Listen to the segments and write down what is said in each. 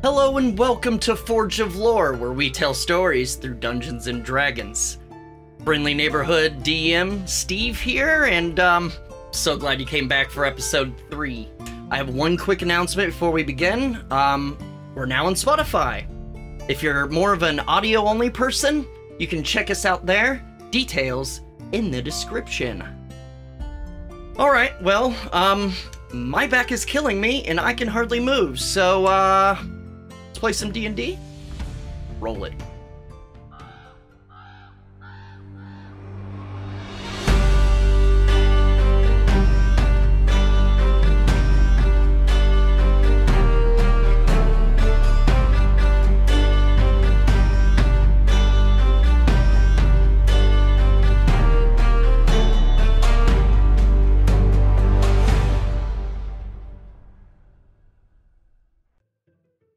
Hello and welcome to Forge of Lore, where we tell stories through Dungeons and Dragons. Friendly neighborhood DM Steve here, and so glad you came back for episode 3. I have one quick announcement before we begin. We're now on Spotify. If you're more of an audio-only person, you can check us out there. Details in the description. Alright, well, my back is killing me, and I can hardly move, so, let's play some D&D? Roll it.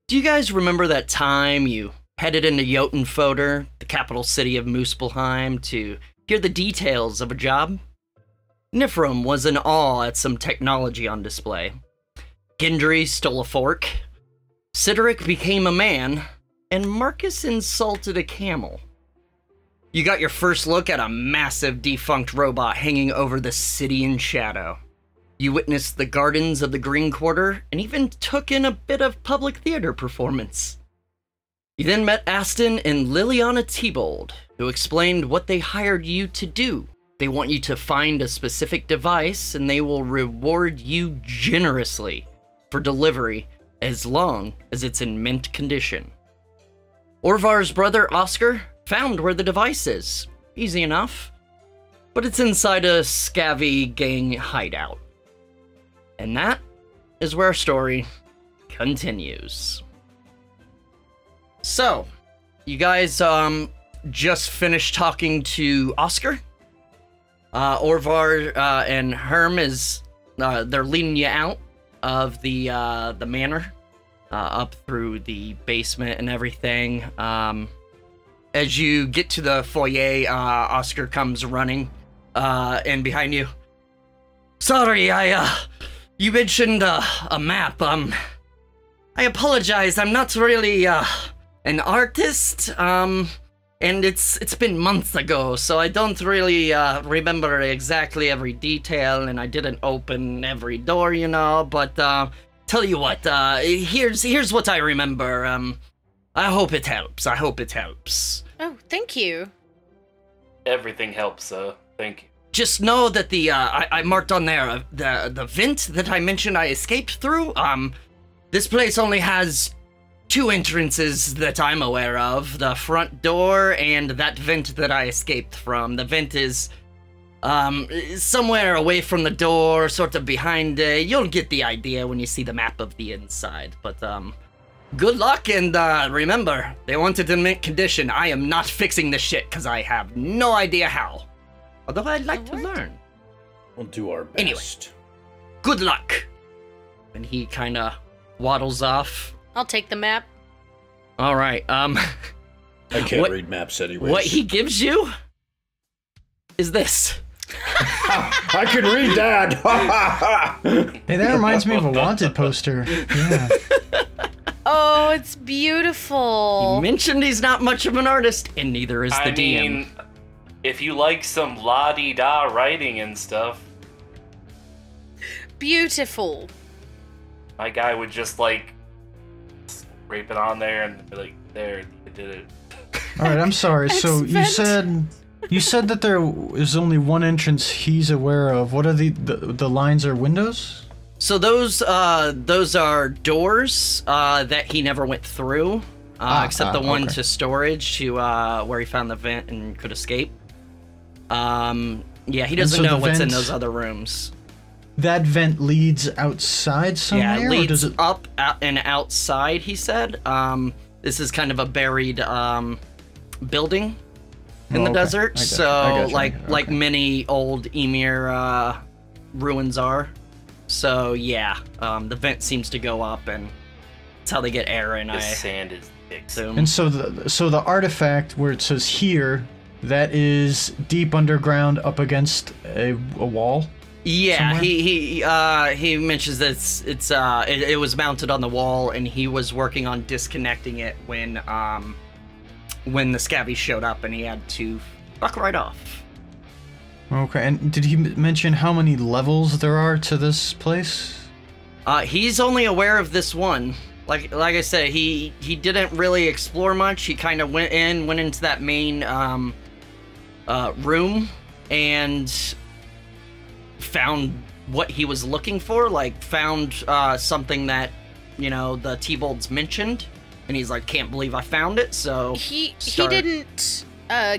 Do you guys remember that time you headed into JotunnFotr, the capital city of Muspelheim, to hear the details of a job? Niphirim was in awe at some technology on display. Gendry stole a fork, Cydorik became a man, and Marcus insulted a camel. You got your first look at a massive defunct robot hanging over the city in shadow. You witnessed the gardens of the Green Quarter, and even took in a bit of public theater performance. You then met Aston and Liliana Tebold, who explained what they hired you to do. They want you to find a specific device, and they will reward you generously for delivery as long as it's in mint condition. Orvar's brother, Oscar, found where the device is. Easy enough. But it's inside a scabby gang hideout. And that is where our story continues. So, you guys just finished talking to Oscar. Orvar and Herm they're leading you out of the manor, up through the basement and everything. As you get to the foyer, Oscar comes running, and behind you. Sorry, you mentioned a map. I apologize. I'm not really an artist. And it's been months ago, so I don't really remember exactly every detail, and I didn't open every door, you know. But tell you what, here's what I remember. I hope it helps. I hope it helps. Oh, thank you. Everything helps, thank you. Just know that I marked on there the vent that I mentioned I escaped through. This place only has 2 entrances that I'm aware of: the front door and that vent that I escaped from. The vent is somewhere away from the door, sort of behind it. You'll get the idea when you see the map of the inside. But good luck, and remember, they want it in mint condition. I am not fixing this shit because I have no idea how. Although I'd like to learn. We'll do our best. Anyway, good luck. And he kind of waddles off. I'll take the map. All right. I can't read maps anyways. What he gives you is this. I can read that. Hey, that reminds me of a wanted poster. Yeah. Oh, it's beautiful. He mentioned he's not much of an artist, and neither is the DM. Mean, if you like some la-di-da writing and stuff. Beautiful. My guy would just, like, scrape it on there and be like, there, you did it. Alright, I'm sorry. So you said that there is only one entrance he's aware of. What are the lines or windows? So those are doors that he never went through, except the one to storage to where he found the vent and could escape. Yeah, he doesn't know what's in those other rooms. That vent leads outside somewhere? Yeah, it leads or does it... up and outside, he said. This is kind of a buried building in the desert, so like many old Emir ruins are. So yeah, the vent seems to go up, and it's how they get air in. The sand is thick. And so the artifact where it says here, that is deep underground up against a wall? Yeah, somewhere? he mentions that it was mounted on the wall, and he was working on disconnecting it when the scabbies showed up, and he had to fuck right off. Okay, and did he mention how many levels there are to this place? He's only aware of this one. Like I said, he didn't really explore much. He kind of went into that main room and found what he was looking for. Like found something that the T-Bolds mentioned, and he's like, can't believe I found it. So he didn't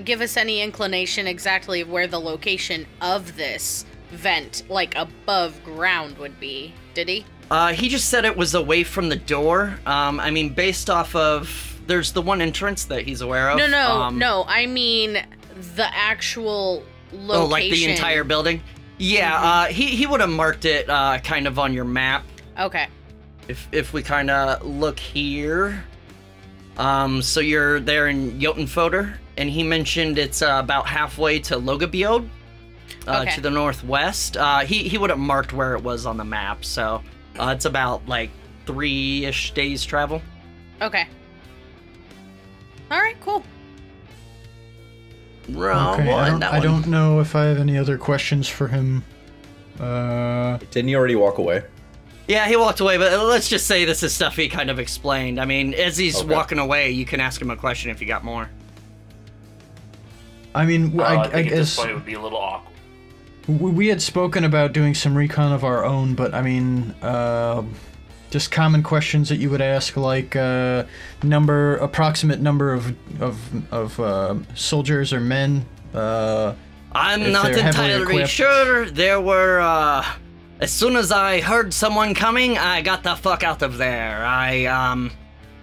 give us any inclination exactly of where the location of this vent, like above ground, would be, did he? He just said it was away from the door. I mean, based off of... There's the one entrance that he's aware of. No. I mean the actual location. Oh, like the entire building? Yeah, he would have marked it kind of on your map. Okay. If we kind of look here. So you're there in JotunnFotr, and he mentioned it's about halfway to Logabiod, to the northwest. He would have marked where it was on the map, so... it's about, like, 3-ish days travel. Okay. Alright, cool. Okay, I don't know if I have any other questions for him. Didn't he already walk away? Yeah, he walked away, but let's just say this is stuff he kind of explained. I mean, as he's walking away, you can ask him a question if you got more. I mean, I I think at this guess... point it would be a little awkward. We had spoken about doing some recon of our own, but I mean, just common questions that you would ask, like approximate number of soldiers or men. I'm not entirely sure. There were, as soon as I heard someone coming, I got the fuck out of there.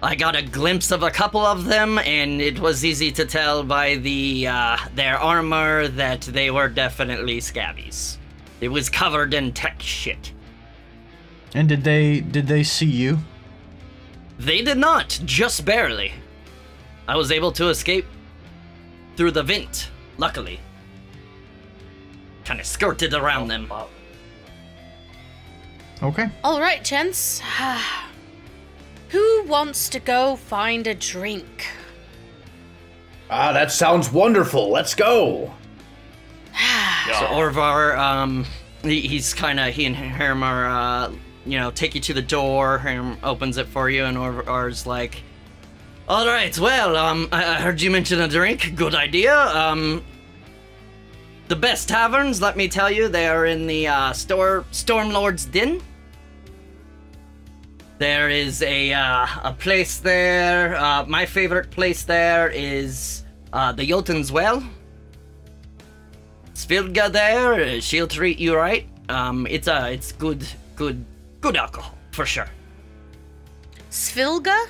I got a glimpse of a couple of them, and it was easy to tell by their armor that they were definitely scabbies. It was covered in tech shit. And did they see you? They did not, just barely. I was able to escape through the vent, luckily. Kind of skirted around them. Okay. Alright, gents. Who wants to go find a drink? That sounds wonderful. Let's go. So Orvar, he and Herm are, take you to the door. Herm opens it for you, and Orvar's like, all right, well, I heard you mention a drink. Good idea. The best taverns, let me tell you, they are in the Stormlord's Den. There is a place there. My favorite place there is the Jotunn's Well. Svilga there, she'll treat you right. It's good alcohol for sure. Svilga?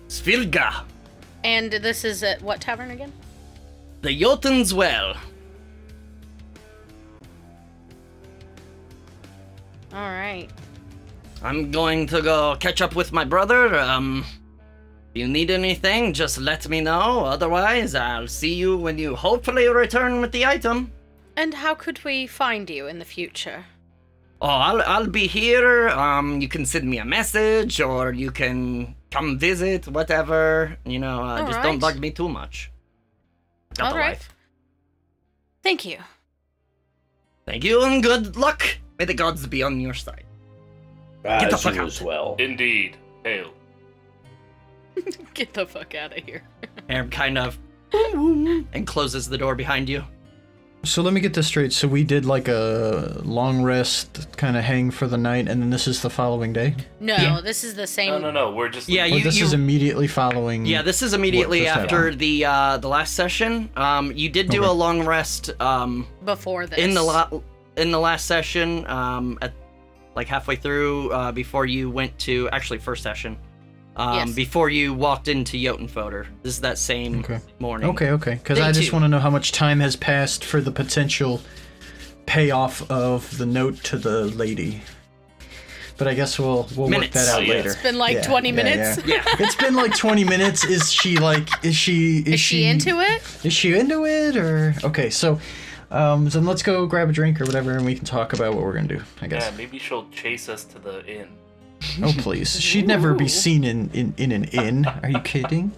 Svilga. And this is at what tavern again? The Jotunn's Well. All right. I'm going to go catch up with my brother. If you need anything, just let me know. Otherwise, I'll see you when you hopefully return with the item. And how could we find you in the future? Oh, I'll be here. You can send me a message, or you can come visit, whatever. Just don't bug me too much. Got the life. Thank you. Thank you, and good luck. May the gods be on your side. Get the fuck out. As well. Indeed. Hail. Get the fuck out of here. Herm kind of and closes the door behind you. So let me get this straight. So we did like a long rest, kind of hang for the night, and then this is the following day? No, this is the same. No. We're just. Yeah, this is immediately following. Yeah, this is immediately after the last session. You did do a long rest. Before this. In the last session, at like halfway through, before you went to first session. Yes. Before you walked into JotunnFotr. This is that same morning. Okay. Because I just want to know how much time has passed for the potential payoff of the note to the lady. But I guess we'll work that out later. It's been like 20 minutes. Yeah. It's been like 20 minutes. Is she into it? Is she into it, or okay? So, Then let's go grab a drink or whatever, and we can talk about what we're gonna do, I guess. Yeah, maybe she'll chase us to the inn. Oh, please. She'd never be seen in an inn. Are you kidding?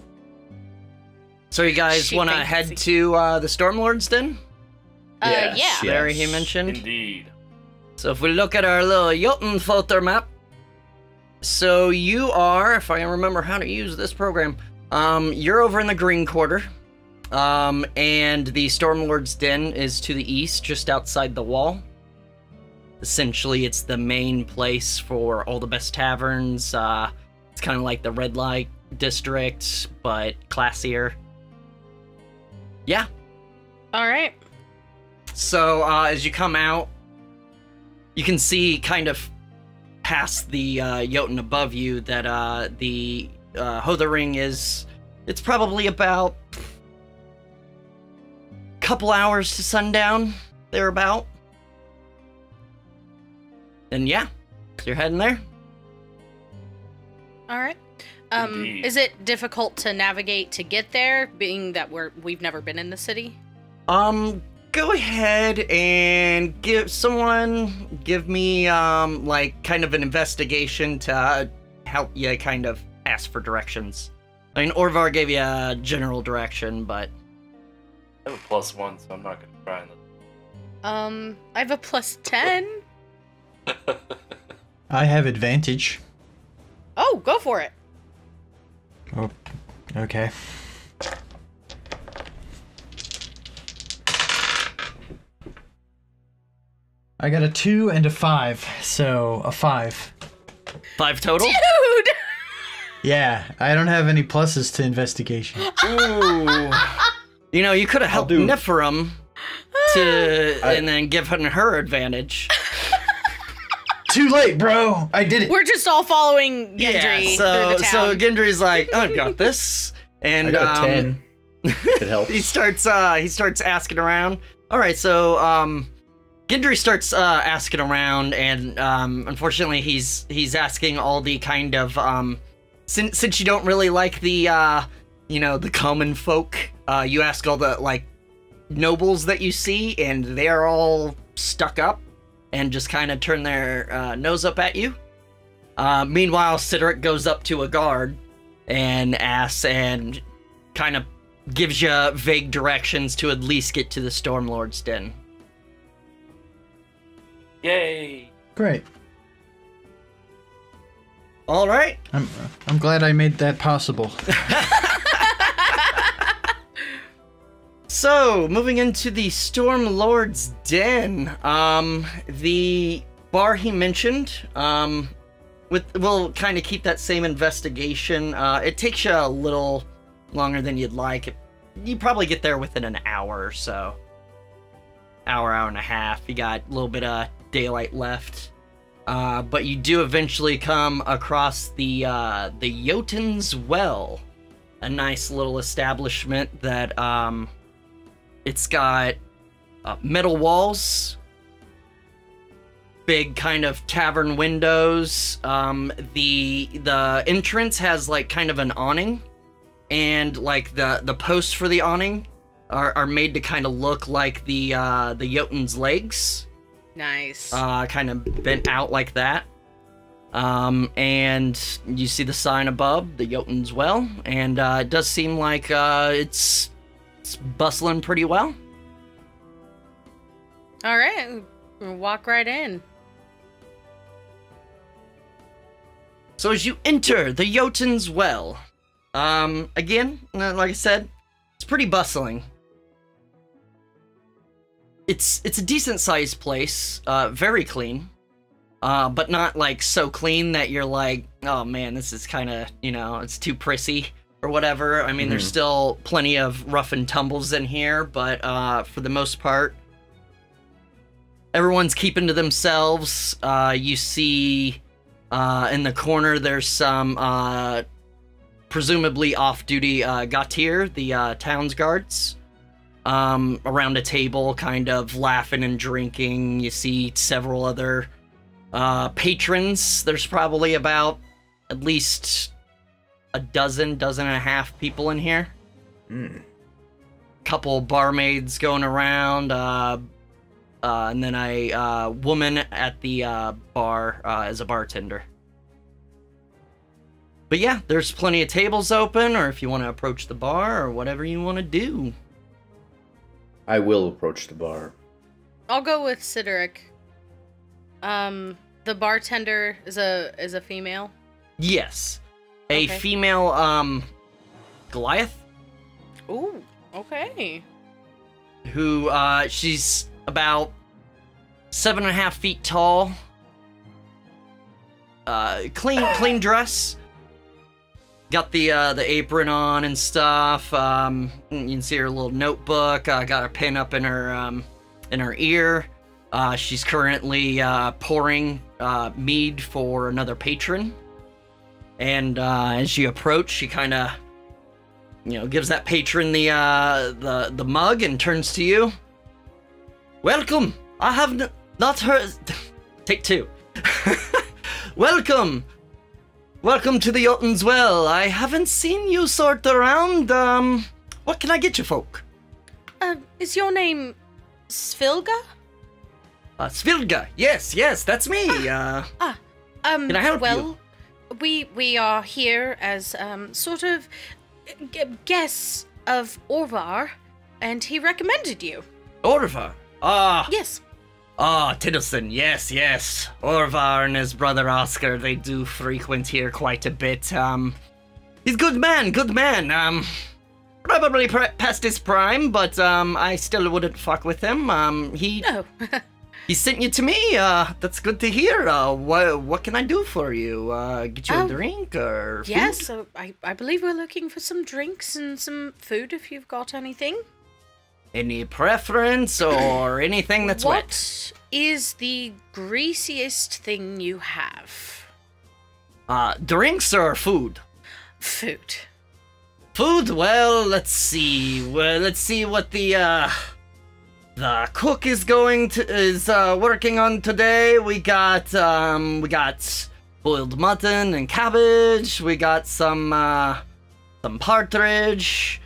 So you guys want to head to the Stormlord's Den? Yeah. There he mentioned. Indeed. So if we look at our little JotunnFotr map, so you are, if I remember how to use this program, you're over in the Green Quarter, and the Stormlord's Den is to the east, just outside the wall. Essentially, it's the main place for all the best taverns. It's kind of like the red light district, but classier. Yeah. All right. So as you come out, you can see kind of past the Jotun above you that the Hothering is. It's probably about a couple hours to sundown, thereabout. And yeah, you're heading there. All right. Indeed. Is it difficult to navigate to get there, being that we've never been in the city? Go ahead and give me like kind of an investigation to help you kind of ask for directions. I mean, Orvar gave you a general direction, but I have a +1, so I'm not gonna try and. I have a +10. I have advantage. Oh, go for it. Oh, okay. I got a 2 and a 5, so a 5. 5 total? Dude! Yeah, I don't have any pluses to investigation. Ooh. You know, you could have helped Niphirim and then given her advantage. Too late, bro. I did it. We're just all following Gendry through the town. So Gendry's like, oh, I got this. And I got a 10. It helps. he starts asking around. All right, so Gendry starts asking around, and unfortunately, he's asking all the kind of since you don't really like the the common folk, you ask all the like nobles that you see, and they're all stuck up and just kind of turn their nose up at you. Meanwhile, Cydorik goes up to a guard and asks and kind of gives you vague directions to at least get to the Stormlord's Den. Yay! Great. All right. I'm glad I made that possible. So, moving into the Stormlord's Den, the bar he mentioned, we'll kind of keep that same investigation. It takes you a little longer than you'd like. You probably get there within an hour or so. Hour and a half. You got a little bit of daylight left. But you do eventually come across the Jotunn's Well, a nice little establishment that, it's got metal walls, big kind of tavern windows. The entrance has like kind of an awning, and like the posts for the awning are made to kind of look like the Jotunn's legs. Nice. Kind of bent out like that. And you see the sign above, the Jotunn's Well, and it does seem like it's bustling pretty well. All right, we'll walk right in. So as you enter the Jotunn's Well, again, like I said, it's pretty bustling. It's a decent sized place, very clean, but not like so clean that you're like, oh man, this is kind of, it's too prissy or whatever. I mean, there's still plenty of rough and tumbles in here, but for the most part, everyone's keeping to themselves. You see in the corner there's some presumably off-duty Gaetir, the town's guards, around a table kind of laughing and drinking. You see several other patrons. There's probably about at least a dozen and a half people in here. Kind couple barmaids going around, and then a woman at the bar as a bartender. But yeah, there's plenty of tables open, or if you want to approach the bar, or whatever you want to do. I will approach the bar. I'll go with Cydorik. The bartender is a female? Yes. A Okay. female, Goliath, Ooh, okay. who, she's about 7.5 feet tall. Clean dress. Got the apron on and stuff. You can see her little notebook. Got her pin up in her ear. She's currently pouring mead for another patron. And as you approach, she kind of, gives that patron the mug and turns to you. Welcome. I have not heard. Take two. Welcome. Welcome to the Jotunn's Well. I haven't seen you sort around. What can I get you folk? Is your name Svilga? Svilga. Yes, that's me. Can I help you? We are here as sort of guests of Orvar, and he recommended you. Orvar. Yes. Tiddleson, yes. Orvar and his brother Oscar, they do frequent here quite a bit. He's good man. Probably past his prime, but I still wouldn't fuck with him. He sent you to me. That's good to hear. What can I do for you? Get you a drink or food? Yes, so I believe we're looking for some drinks and some food if you've got anything. Any preference or anything that's wet? What is the greasiest thing you have? Drinks or food? Food. Food? Well, let's see. Let's see what the cook is working on today. We got boiled mutton and cabbage. We got some partridge.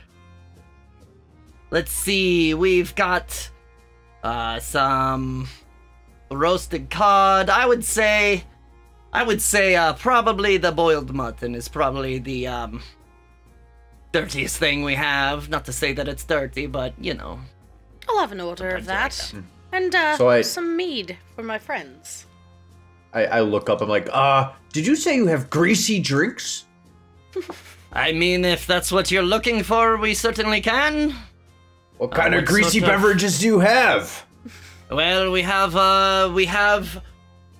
Let's see, we've got some roasted cod. I would say probably the boiled mutton is probably the dirtiest thing we have. Not to say that it's dirty, but I'll have an order of that. And some mead for my friends. I look up, I'm like, did you say you have greasy drinks? I mean, if that's what you're looking for, we certainly can. What kind of greasy beverages do you have? Well, we have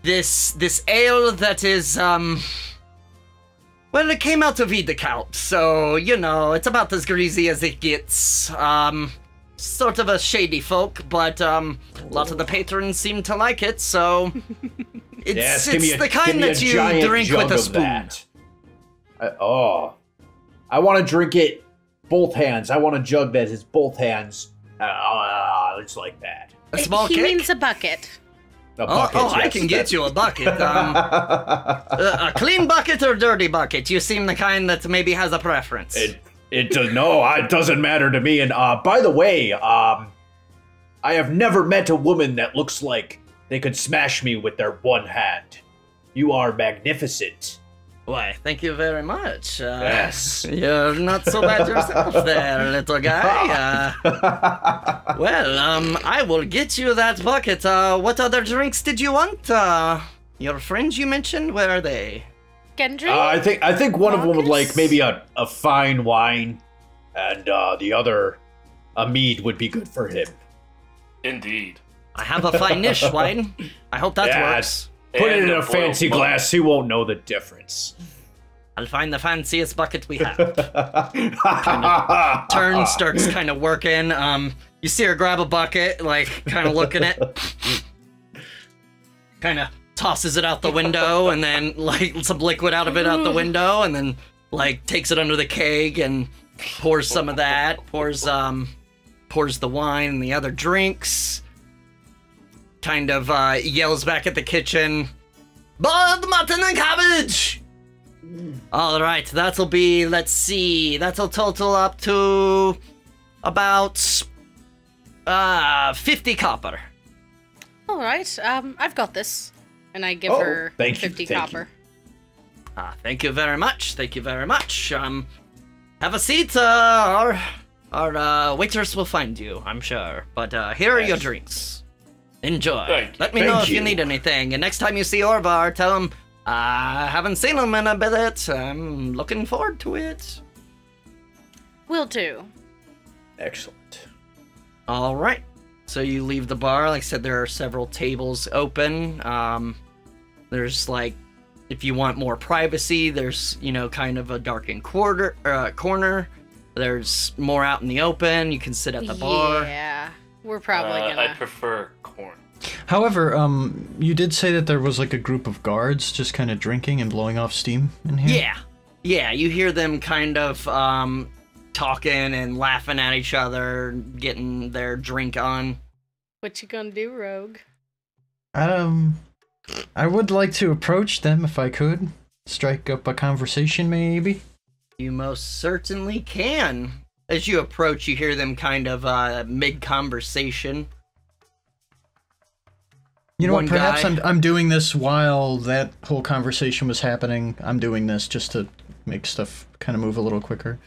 this ale that is well, it came out of Vidicalp, so it's about as greasy as it gets. Sort of a shady folk, but a lot of the patrons seem to like it, so it's the kind that you drink with a spoon. I want to drink it both hands. I want a jug that is both hands. It's like that. A small He cake? means a bucket. A bucket, yes, I can get that's- you a bucket. A clean bucket or dirty bucket? You seem the kind that maybe has a preference. It doesn't matter to me. And by the way, I have never met a woman that looks like they could smash me with their one hand. You are magnificent. Why, thank you very much. Yes. You're not so bad yourself there, little guy. Well, I will get you that bucket. What other drinks did you want? Your friends you mentioned, where are they? Gendry? I think one of them would Marcus? like maybe a fine wine, and the other a mead would be good for him. Indeed. I have a fine-ish wine. I hope that works. Put it And in a boiled fancy mutton. glass. He won't know the difference. I'll find the fanciest bucket we have. Turn starts kind of working. You see her grab a bucket, like kind of looking at, kind of tosses it out the window, and then like some liquid out of it out the window, and then like takes it under the keg and pours some of that. Pours the wine and the other drinks. Kind of yells back at the kitchen, "Boiled mutton and cabbage!" All right, that'll be, let's see, that'll total up to About 50 copper. All right. I've got this, and I give Oh, her thank you, 50 thank copper. Thank you very much. Thank you very much. Have a seat. Our waiters will find you, I'm sure. But here are your drinks. Enjoy. Thank you. Let me know Thank if you you. need anything. And next time you see Orvar, tell him I haven't seen him in a bit. I'm looking forward to it. Will do. Excellent. All right. So you leave the bar. Like I said, there are several tables open. There's like, if you want more privacy, there's, you know, kind of a darkened corner. There's more out in the open. You can sit at the bar. Yeah, we're probably gonna. I prefer corn. However, you did say that there was like a group of guards just kind of drinking and blowing off steam in here. Yeah. Yeah, you hear them kind of talking and laughing at each other, getting their drink on. What you gonna do, Rogue? I would like to approach them if I could. Strike up a conversation, maybe. You most certainly can. As you approach, you hear them kind of mid-conversation. You know One what? Perhaps guy- I'm doing this while that whole conversation was happening. I'm doing this just to make stuff kind of move a little quicker.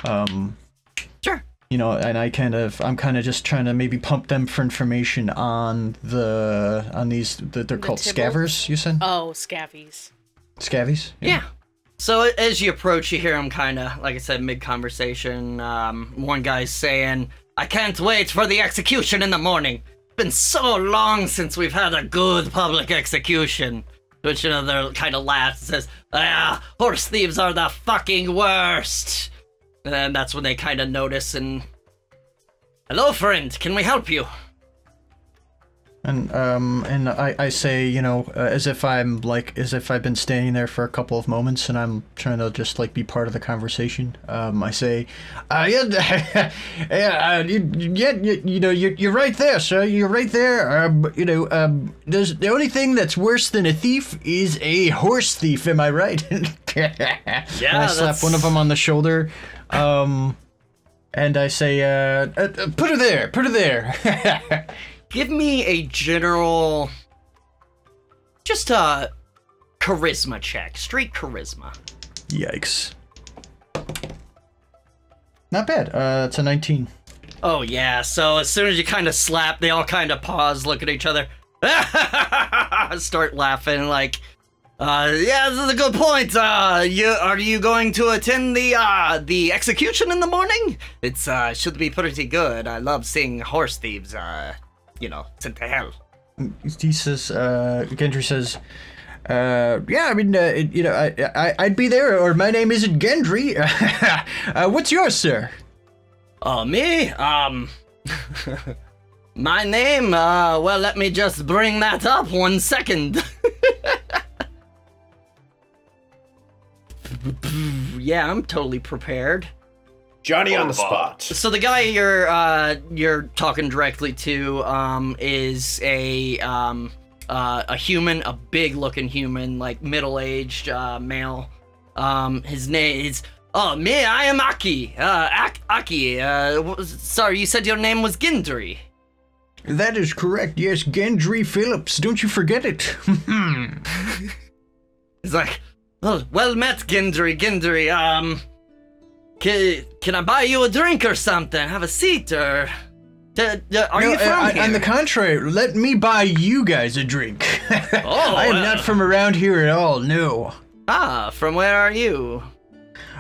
Sure. You know, and I'm kind of just trying to maybe pump them for information on these. They're called Tibbles? scavers. You said Oh, scavies. scavies. Yeah. So as you approach, you hear them kind of, like I said, mid-conversation. One guy's saying, I can't wait for the execution in the morning. It's been so long since we've had a good public execution. Which, you know, they're kind of laughs and says, horse thieves are the fucking worst. And then that's when they kind of notice and, hello, friend, can we help you? And I say, you know, as if I've been standing there for a couple of moments and I'm trying to just like be part of the conversation. I say, you know, you're right there, sir. You're right there. You know, the only thing that's worse than a thief is a horse thief. Am I right? Yeah, and I slap one of them on the shoulder. And I say, put her there. Put her there. Give me a general, just a charisma check, straight charisma. Yikes. Not bad. It's a 19. Oh yeah, so as soon as you kind of slap, they all kind of pause, look at each other, start laughing like, yeah, this is a good point. Are you going to attend the execution in the morning? It's should be pretty good. I love seeing horse thieves, you know, sent to hell. He says, Gendry says, yeah, I mean, you know, I'd be there, or my name isn't Gendry. What's yours, sir? Me? My name, well, let me just bring that up 1 second. Yeah, I'm totally prepared. Johnny on the Thorvald. spot. So the guy you're talking directly to is a human, a big-looking human, like middle-aged male. His name is me. I am Aki. Aki. Sorry, you said your name was Gendry. That is correct. Yes, Gendry Phillips. Don't you forget it. He's like, well met, Gendry. Gendry. Can I buy you a drink or something? Have a seat, or are you from here? On the contrary, let me buy you guys a drink. Oh, I am not from around here at all, no. From where are you?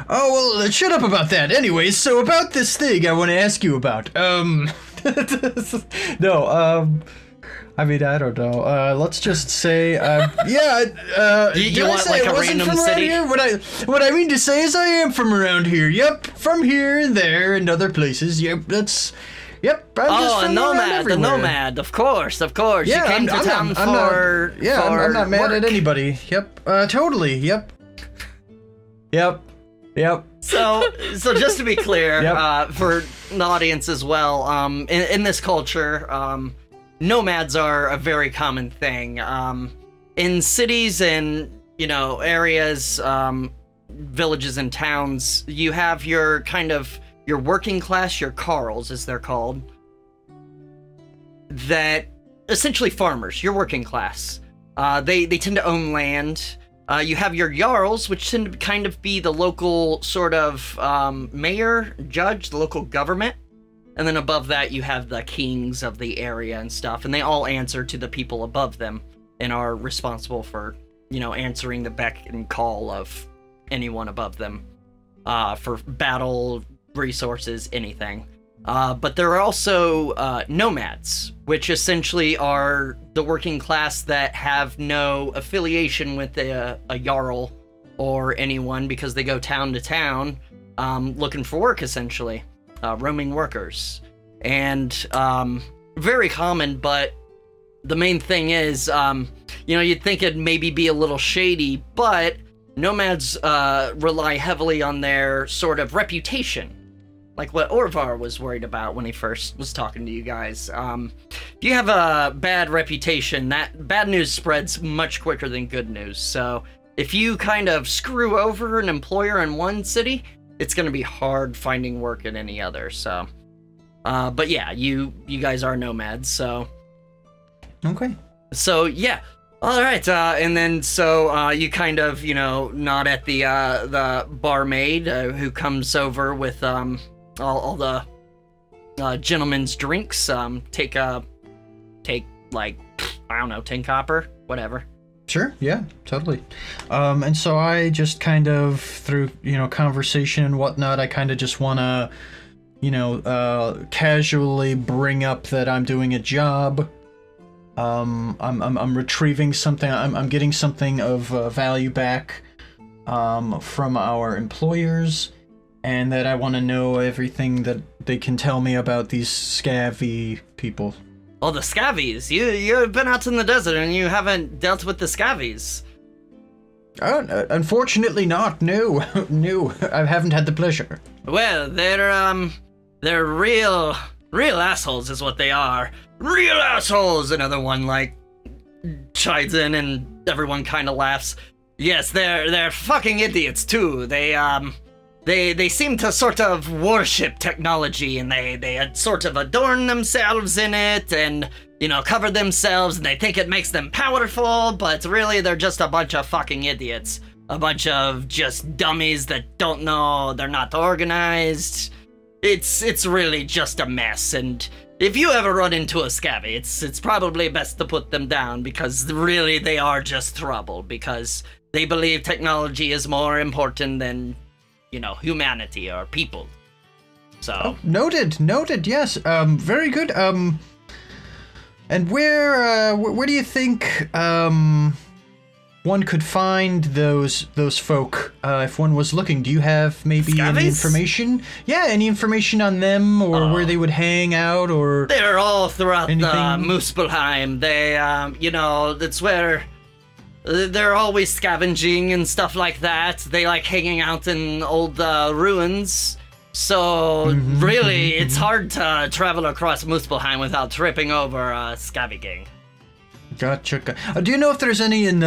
Oh, well, shut up about that. Anyways, so about this thing I want to ask you about. I mean, I don't know. Let's just say, yeah. You want like a random city? Here? What I mean to say is, I am from around here. Yep, from here and there and other places. Yep, that's. Yep. I'm just a from nomad. The everywhere. nomad. Of course. Yeah, you came to town for. I'm not mad at work. anybody. Yep. Totally. Yep. So just to be clear, Yep. for the audience as well, in this culture, nomads are a very common thing. In cities and, you know, areas, villages and towns, you have your kind of your working class, your carls, as they're called, that essentially farmers, your working class. They tend to own land. You have your jarls, which tend to kind of be the local sort of mayor, judge, the local government. And then above that, you have the kings of the area and stuff, and they all answer to the people above them and are responsible for, you know, answering the beck and call of anyone above them for battle, resources, anything. But there are also nomads, which essentially are the working class that have no affiliation with a jarl or anyone because they go town to town looking for work, essentially. Roaming workers. And very common, but the main thing is, you know, you'd think it'd maybe be a little shady, but nomads rely heavily on their sort of reputation. Like what Orvar was worried about when he first was talking to you guys. If you have a bad reputation, that bad news spreads much quicker than good news. So if you kind of screw over an employer in one city, it's going to be hard finding work in any other. So, but yeah, you guys are nomads. So, Okay. So yeah. All right, and then so you kind of, you know, nod at the barmaid who comes over with all the gentlemen's drinks. Take like, I don't know, 10 copper, whatever. Sure, yeah, totally. And so I just kind of, through, you know, conversation and whatnot, I kind of just want to, you know, casually bring up that I'm doing a job. I'm retrieving something. I'm getting something of value back from our employers, and that I want to know everything that they can tell me about these scabby people. Oh, the scavies. You've been out in the desert and you haven't dealt with the scavies. Unfortunately not. No, no, I haven't had the pleasure. Well, they're real assholes is what they are. Real assholes! Another one, like, chides in and everyone kind of laughs. Yes, they're fucking idiots, too. They seem to sort of worship technology, and they sort of adorn themselves in it, and, you know, cover themselves, and they think it makes them powerful, but really they're just a bunch of fucking idiots. A bunch of just dummies that don't know, they're not organized. It's really just a mess, and if you ever run into a scabby, it's probably best to put them down, because really they are just trouble, because they believe technology is more important than, you know, humanity or people. So noted, yes. Very good. And where do you think one could find those folk if one was looking? Do you have maybe any information? Yeah, any information on them, or where they would hang out, or they're all throughout anything? The Muspelheim. They you know, that's where they're always scavenging and stuff like that. They like hanging out in old ruins. So really, it's hard to travel across Muspelheim without tripping over a scabby gang. Gotcha. Do you know if there's any in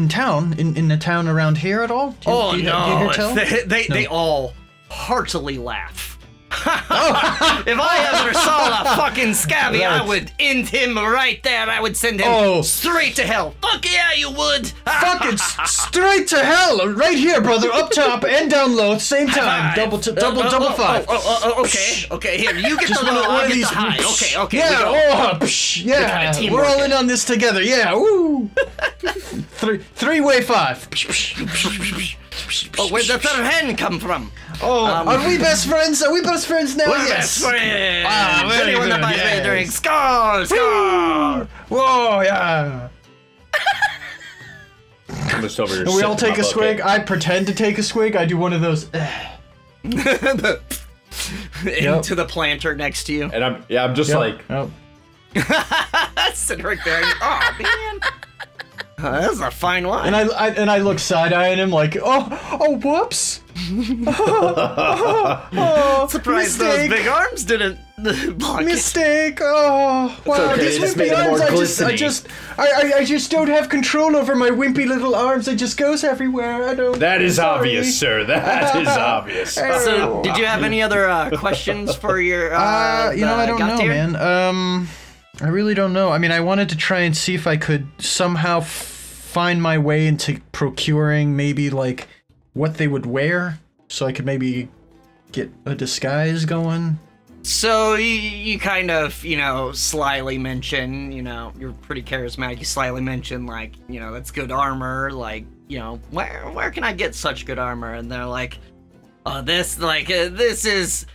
town, in the town around here at all? No. Do you hear tell? They all heartily laugh. If I ever saw a fucking scabby, I would end him right there. I would send him straight to hell. Fuck yeah, you would. Fucking straight to hell, right here, brother. Up top and down low at the same time. Double five. Okay. Here, you get the low, I'll get the high. Okay. Yeah. We're all in on this together. Yeah. Woo. Three-way five. Oh, where'd the third hand come from? Are we best friends? Are we best friends now? We're best friends. Very Anyone that buys me a drink, score. Whoa, yeah. I'm just over here. And we all sipping take a my swig. bucket. I pretend to take a swig. I do one of those. Into the planter next to you. And I'm just like, Oh. Cydorik there. Oh man. That's a fine wine. And I look side-eyeing him like, oh, whoops. Surprised those big arms didn't block it. Mistake. Oh, wow. okay, These it just wimpy made it arms. more I just don't have control over my wimpy little arms. It just goes everywhere. I don't. That is sorry. obvious, sir. That is obvious. So, did you have any other questions for your? I don't know, Gaetir? man. I really don't know. I mean, I wanted to try and see if I could somehow find my way into procuring maybe like what they would wear, so I could maybe get a disguise going. So you kind of, slyly mention, you're pretty charismatic. You slyly mention like, that's good armor. Like, where can I get such good armor? And they're like, oh, this is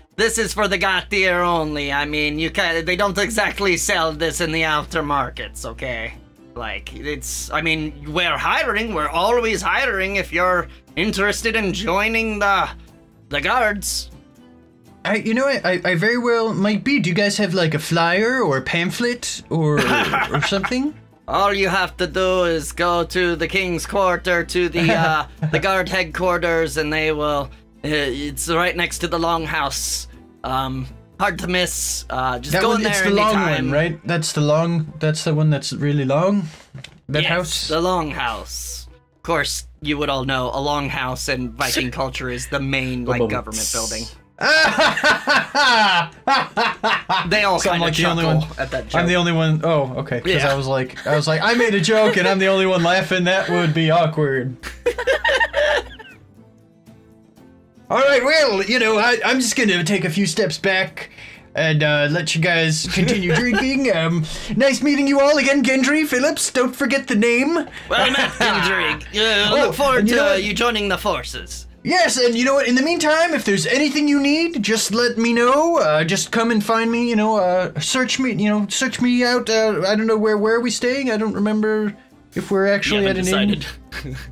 for the Gaetir only. I mean, they don't exactly sell this in the outer markets, okay? Like, we're hiring. We're always hiring if you're interested in joining the guards. I very well might be. Do you guys have like a flyer or a pamphlet or something? All you have to do is go to the King's Quarter, to the the guard headquarters, and they will. It's right next to the Longhouse. Hard to miss. Just go in there it's the anytime. long one, right? That's the one that's really long. That yes, house. The Longhouse. Of course, you would all know a Longhouse in Viking culture is the main government building. They all So I'm kind of like the only chuckle one. at that joke. I'm the only one. Oh, okay. Because Yeah. I was like, I made a joke and I'm the only one laughing. That would be awkward. All right. Well, I'm just gonna take a few steps back and let you guys continue drinking. Nice meeting you all again, Gendry, Phillips. Don't forget the name. Well met, Gendry. Look forward to you joining the forces. Yes, and you know what? In the meantime, if there's anything you need, just let me know. Just come and find me. Search me. Search me out. I don't know where are we staying. I don't remember if we're actually at an inn.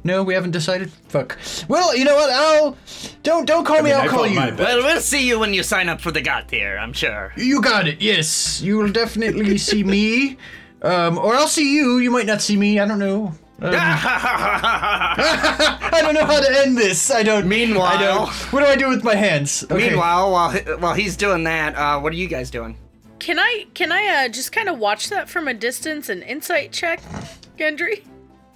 No, we haven't decided. Fuck. Well, you know what? Don't call me. I'll call you. Well, we'll see you when you sign up for the Gaetir, I'm sure. You got it. Yes, you will definitely see me. Or I'll see you. You might not see me. I don't know. I don't know how to end this. Meanwhile, what do I do with my hands? Okay. Meanwhile, while he's doing that, what are you guys doing? Can I just kind of watch that from a distance and insight check, Gendry?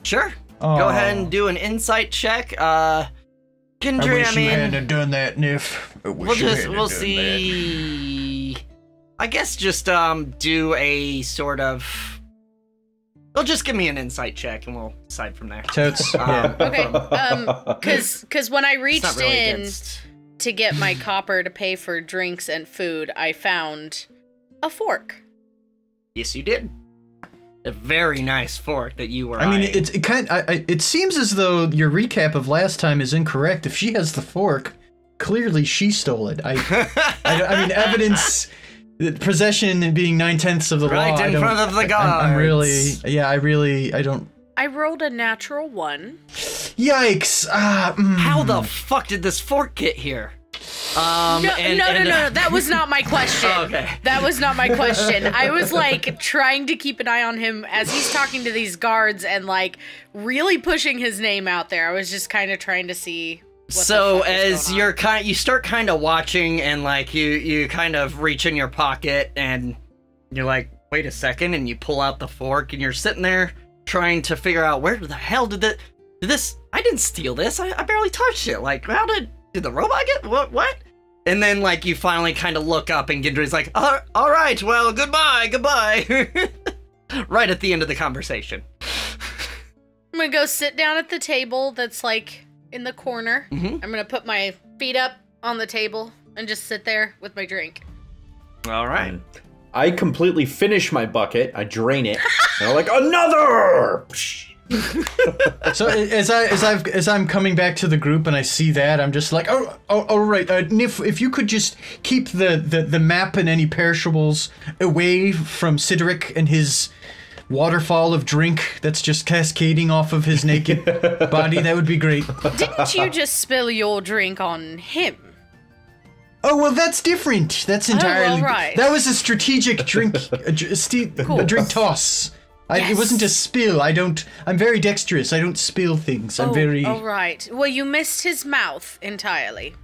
Sure. Go ahead and do an insight check. Gendry, I wish you hadn't done that, Nif. We'll see. I guess just do a sort of. Well, just give me an insight check and we'll decide from there. Totes. Okay. Because when I reached really in against... to get my copper to pay for drinks and food, I found a fork. Yes, you did. A very nice fork that you were. I mean, eyeing. it seems as though your recap of last time is incorrect. If she has the fork, clearly she stole it. I mean, evidence. Possession and being 9/10 of the law. Right in front of the guards. I'm really, I don't. I rolled a natural 1. Yikes! How the fuck did this fork get here? No, that was not my question. Okay. That was not my question. I was like trying to keep an eye on him as he's talking to these guards and like really pushing his name out there. I was just kind of trying to see. So as you start kind of watching and like you kind of reach in your pocket and you're like, wait a second, and you pull out the fork and you're sitting there trying to figure out where the hell did this? I didn't steal this. I barely touched it. Like, how did the robot get what? And then like you finally kind of look up and Gendry's like, all right, well, goodbye. Right at the end of the conversation. I'm gonna go sit down at the table that's like in the corner. Mm-hmm. I'm gonna put my feet up on the table and just sit there with my drink. All right. I completely finish my bucket. I drain it. And I'm like, another. So as I'm coming back to the group and I see that, I'm just like, oh, all right, Nif, if you could just keep the map and any perishables away from Cydorik and his waterfall of drink that's just cascading off of his naked body, that would be great. Didn't you just spill your drink on him? Oh, well, that's different. That's entirely... right. That was a strategic drink, a drink toss. It wasn't a spill. I'm very dexterous. I don't spill things. I'm very... Oh, right. Well, you missed his mouth entirely.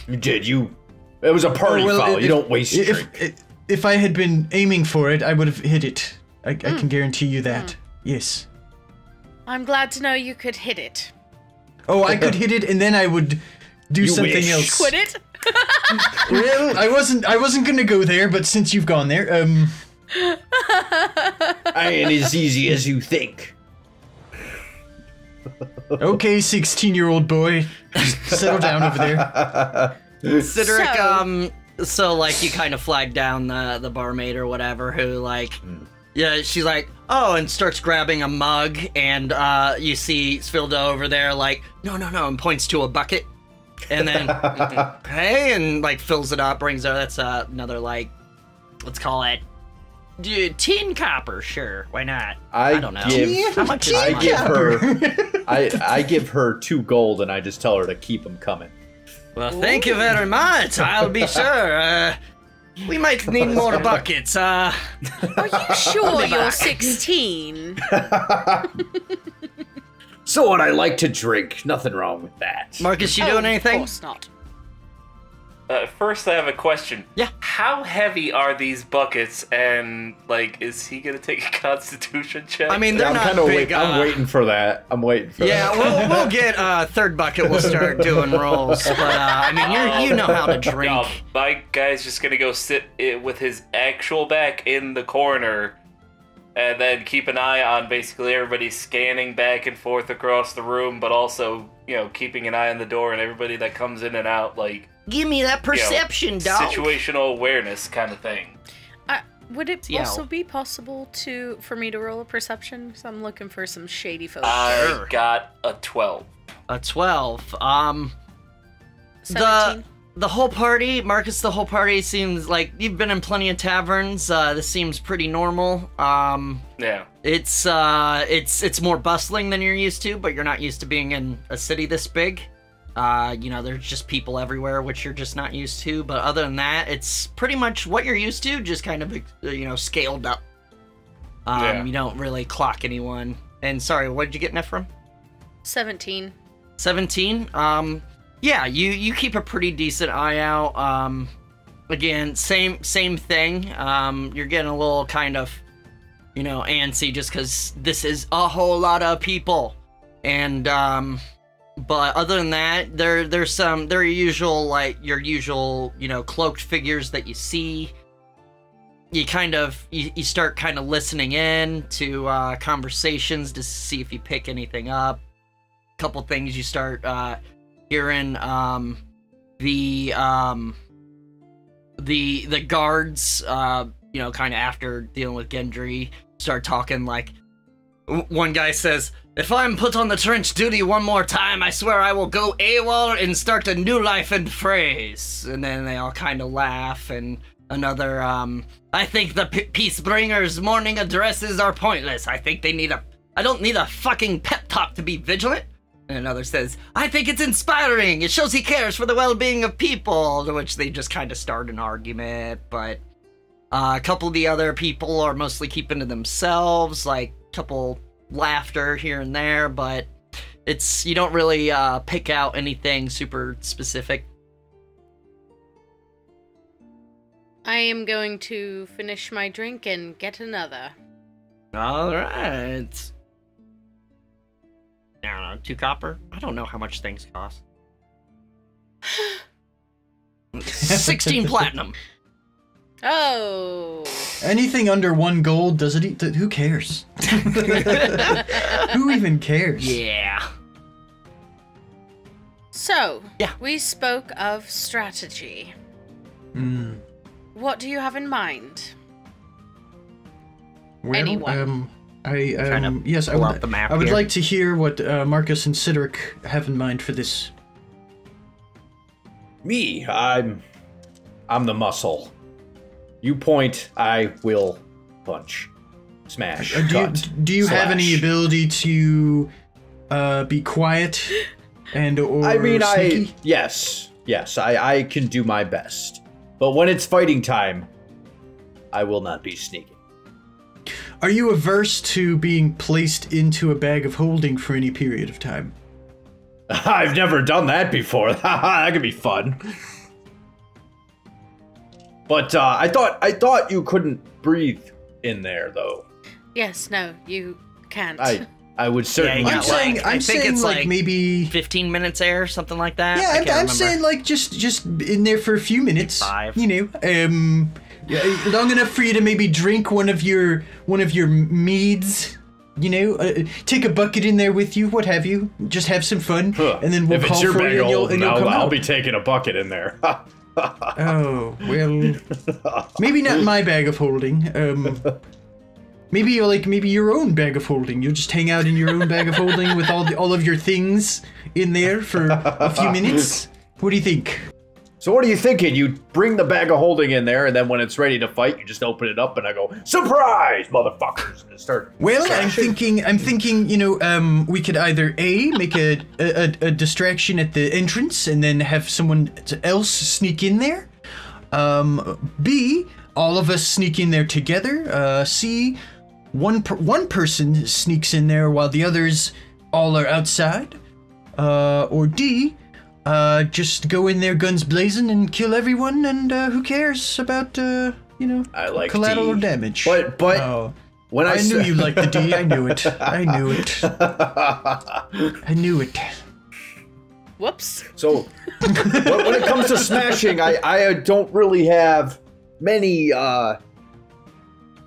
You did. It was a party foul. You don't waste drink. If I had been aiming for it, I would have hit it. I can guarantee you that. Yes. I'm glad to know you could hit it. Oh, I could hit it, and then I would do something else. Quit it? Well, I wasn't gonna go there, but since you've gone there, I ain't as easy as you think. Okay, 16-year-old boy. Settle down over there. Cydorik, so like you kind of flag down the barmaid or whatever who like, yeah, she's like, oh, and starts grabbing a mug, and you see Svilda over there like, no, and points to a bucket, and then, hey, and like fills it up, brings her, that's another like, let's call it, tin copper, sure, why not? I don't know. How much is I give her 2 gold, and I just tell her to keep them coming. Well, thank you very much. I'll be sure. We might need more buckets. Are you sure you're 16? So what? I like to drink. Nothing wrong with that. Marcus, you doing anything? Of course not. First, I have a question. Yeah. How heavy are these buckets, and, like, is he gonna take a constitution check? I mean, they're not big. I'm waiting for that. Yeah, we'll get third bucket. We'll start doing rolls. But, I mean, you know how to drink. No, my guy's just gonna go sit with his actual back in the corner, and then keep an eye on basically everybody scanning back and forth across the room, but also, keeping an eye on the door and everybody that comes in and out, like... Give me that perception, dog. Situational awareness kind of thing. Would it also be possible for me to roll a perception? Because I'm looking for some shady folks. I got a 12. A 12. 17. The whole party, Marcus, the whole party seems like you've been in plenty of taverns. This seems pretty normal. Yeah. It's more bustling than you're used to, but you're not used to being in a city this big. There's just people everywhere, which you're just not used to. But other than that, it's pretty much what you're used to, just kind of, scaled up. You don't really clock anyone. And sorry, what did you get, Niphirim? 17. 17? Yeah, you keep a pretty decent eye out. Again, same thing. You're getting a little kind of, antsy just because this is a whole lot of people. And, but other than that, there are your usual, cloaked figures that you see. You start kind of listening in to conversations to see if you pick anything up. A couple things you start hearing. The guards, kind of after dealing with Gendry, start talking like. One guy says, "If I'm put on the trench duty one more time, I swear I will go AWOL and start a new life in phrase." And then they all kind of laugh. And another, "I think the peace bringers' morning addresses are pointless. I think I don't need a fucking pep talk to be vigilant." And another says, "I think it's inspiring. It shows he cares for the well-being of people." To which they just kind of start an argument. But a couple of the other people are mostly keeping to themselves, like couple laughter here and there, but you don't really pick out anything super specific. I am going to finish my drink and get another. All right. I don't know, 2 copper? I don't know how much things cost. 16 platinum. Oh. Anything under 1 gold, does it eat? Who cares? Who even cares? Yeah. So, yeah. We spoke of strategy. What do you have in mind? Well, anyone? Yes, I would like to hear what Marcus and Cydorik have in mind for this. Me, I'm the muscle. You point, I will punch, smash, cut, do you have any slash. ability to be quiet or sneaky? Yes, I can do my best. But when it's fighting time, I will not be sneaking. Are you averse to being placed into a bag of holding for any period of time? I've never done that before. That could be fun. But I thought you couldn't breathe in there, though. Yes, no, you can't. I would certainly. Yeah, I'm saying it's like maybe 15 minutes air, something like that. Yeah, I'm saying like just in there for a few minutes. 5. You know, long enough for you to maybe drink one of your meads. You know, take a bucket in there with you, what have you. Just have some fun, and then we'll call for you, and you'll come out. I'll be taking a bucket in there. Oh well, maybe not my bag of holding. Maybe your own bag of holding. You'll just hang out in your own bag of holding with all of your things in there for a few minutes. What do you think? So what are you thinking? You bring the bag of holding in there, and then when it's ready to fight, you just open it up, and I go, "Surprise, motherfuckers!" And start. Well, I'm thinking. You know, we could either A, make a distraction at the entrance, and then have someone else sneak in there. B, all of us sneak in there together. C, one person sneaks in there while the others all are outside. Or D, just go in there guns blazing and kill everyone, and who cares about I like collateral D. damage. But when I knew you liked the D, I knew it. I knew it. Whoops. So when it comes to smashing, I don't really have many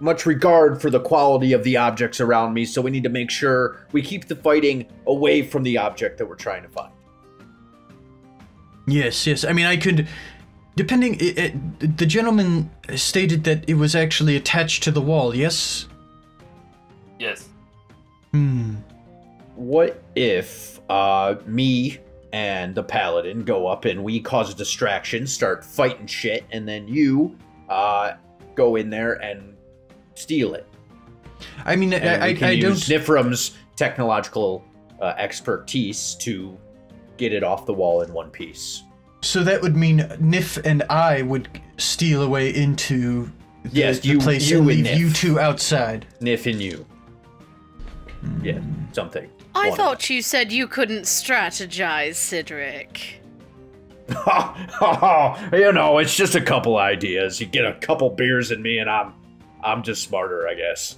much regard for the quality of the objects around me, so we need to make sure we keep the fighting away from the object that we're trying to find. Yes. I mean, I could, depending. The gentleman stated that it was actually attached to the wall. Yes. Yes. What if me and the paladin go up and we cause a distraction, start fighting shit, and then you go in there and steal it? I mean, I don't use Niphirim's technological expertise to get it off the wall in one piece. So that would mean Nif and I would steal away into the place and leave you two outside. Nif and you. Yeah, something. I thought you said you couldn't strategize, Cydorik. You know, it's just a couple ideas. You get a couple beers in me and I'm just smarter, I guess.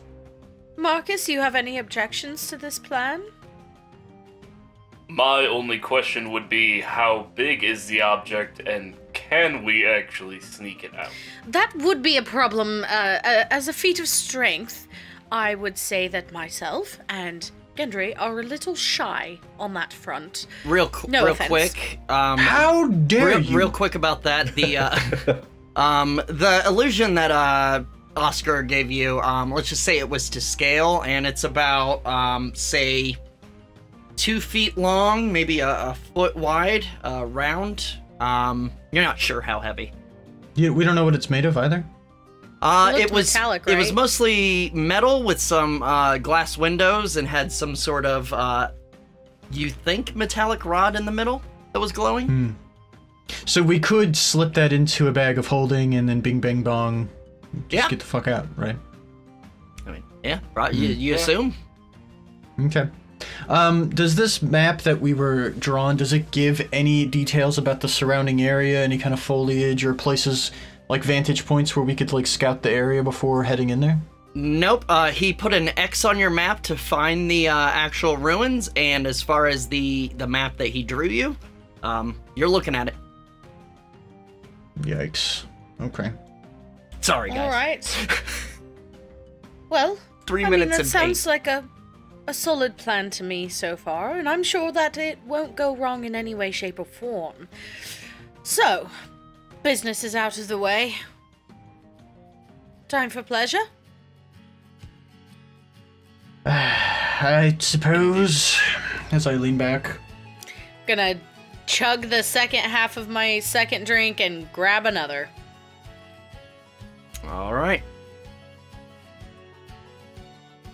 Marcus, you have any objections to this plan? My only question would be, how big is the object, and can we actually sneak it out? That would be a problem. As a feat of strength, I would say that myself and Gendry are a little shy on that front. Real offense. quick. How dare you? Real quick about that. The illusion that Oscar gave you. Let's just say it was to scale, and it's about say 2 feet long, maybe a foot wide, round. You're not sure how heavy. Yeah, we don't know what it's made of either. It was metallic, right? It was mostly metal with some glass windows and had some sort of you think metallic rod in the middle that was glowing. So we could slip that into a bag of holding and then bing bang bong, just get the fuck out, right? I mean, yeah, right. You assume? Okay. Does this map that we were drawn, does it give any details about the surrounding area, any kind of foliage or places, like vantage points where we could like scout the area before heading in there? Nope. He put an X on your map to find the actual ruins, and as far as the map that he drew you, you're looking at it. Yikes. Okay. Sorry, guys. All right. Well, 3 I minutes mean, that and sounds 8. like a solid plan to me so far, and I'm sure that it won't go wrong in any way, shape, or form. So, business is out of the way. Time for pleasure? I suppose, as I lean back. Gonna chug the second half of my second drink and grab another. All right.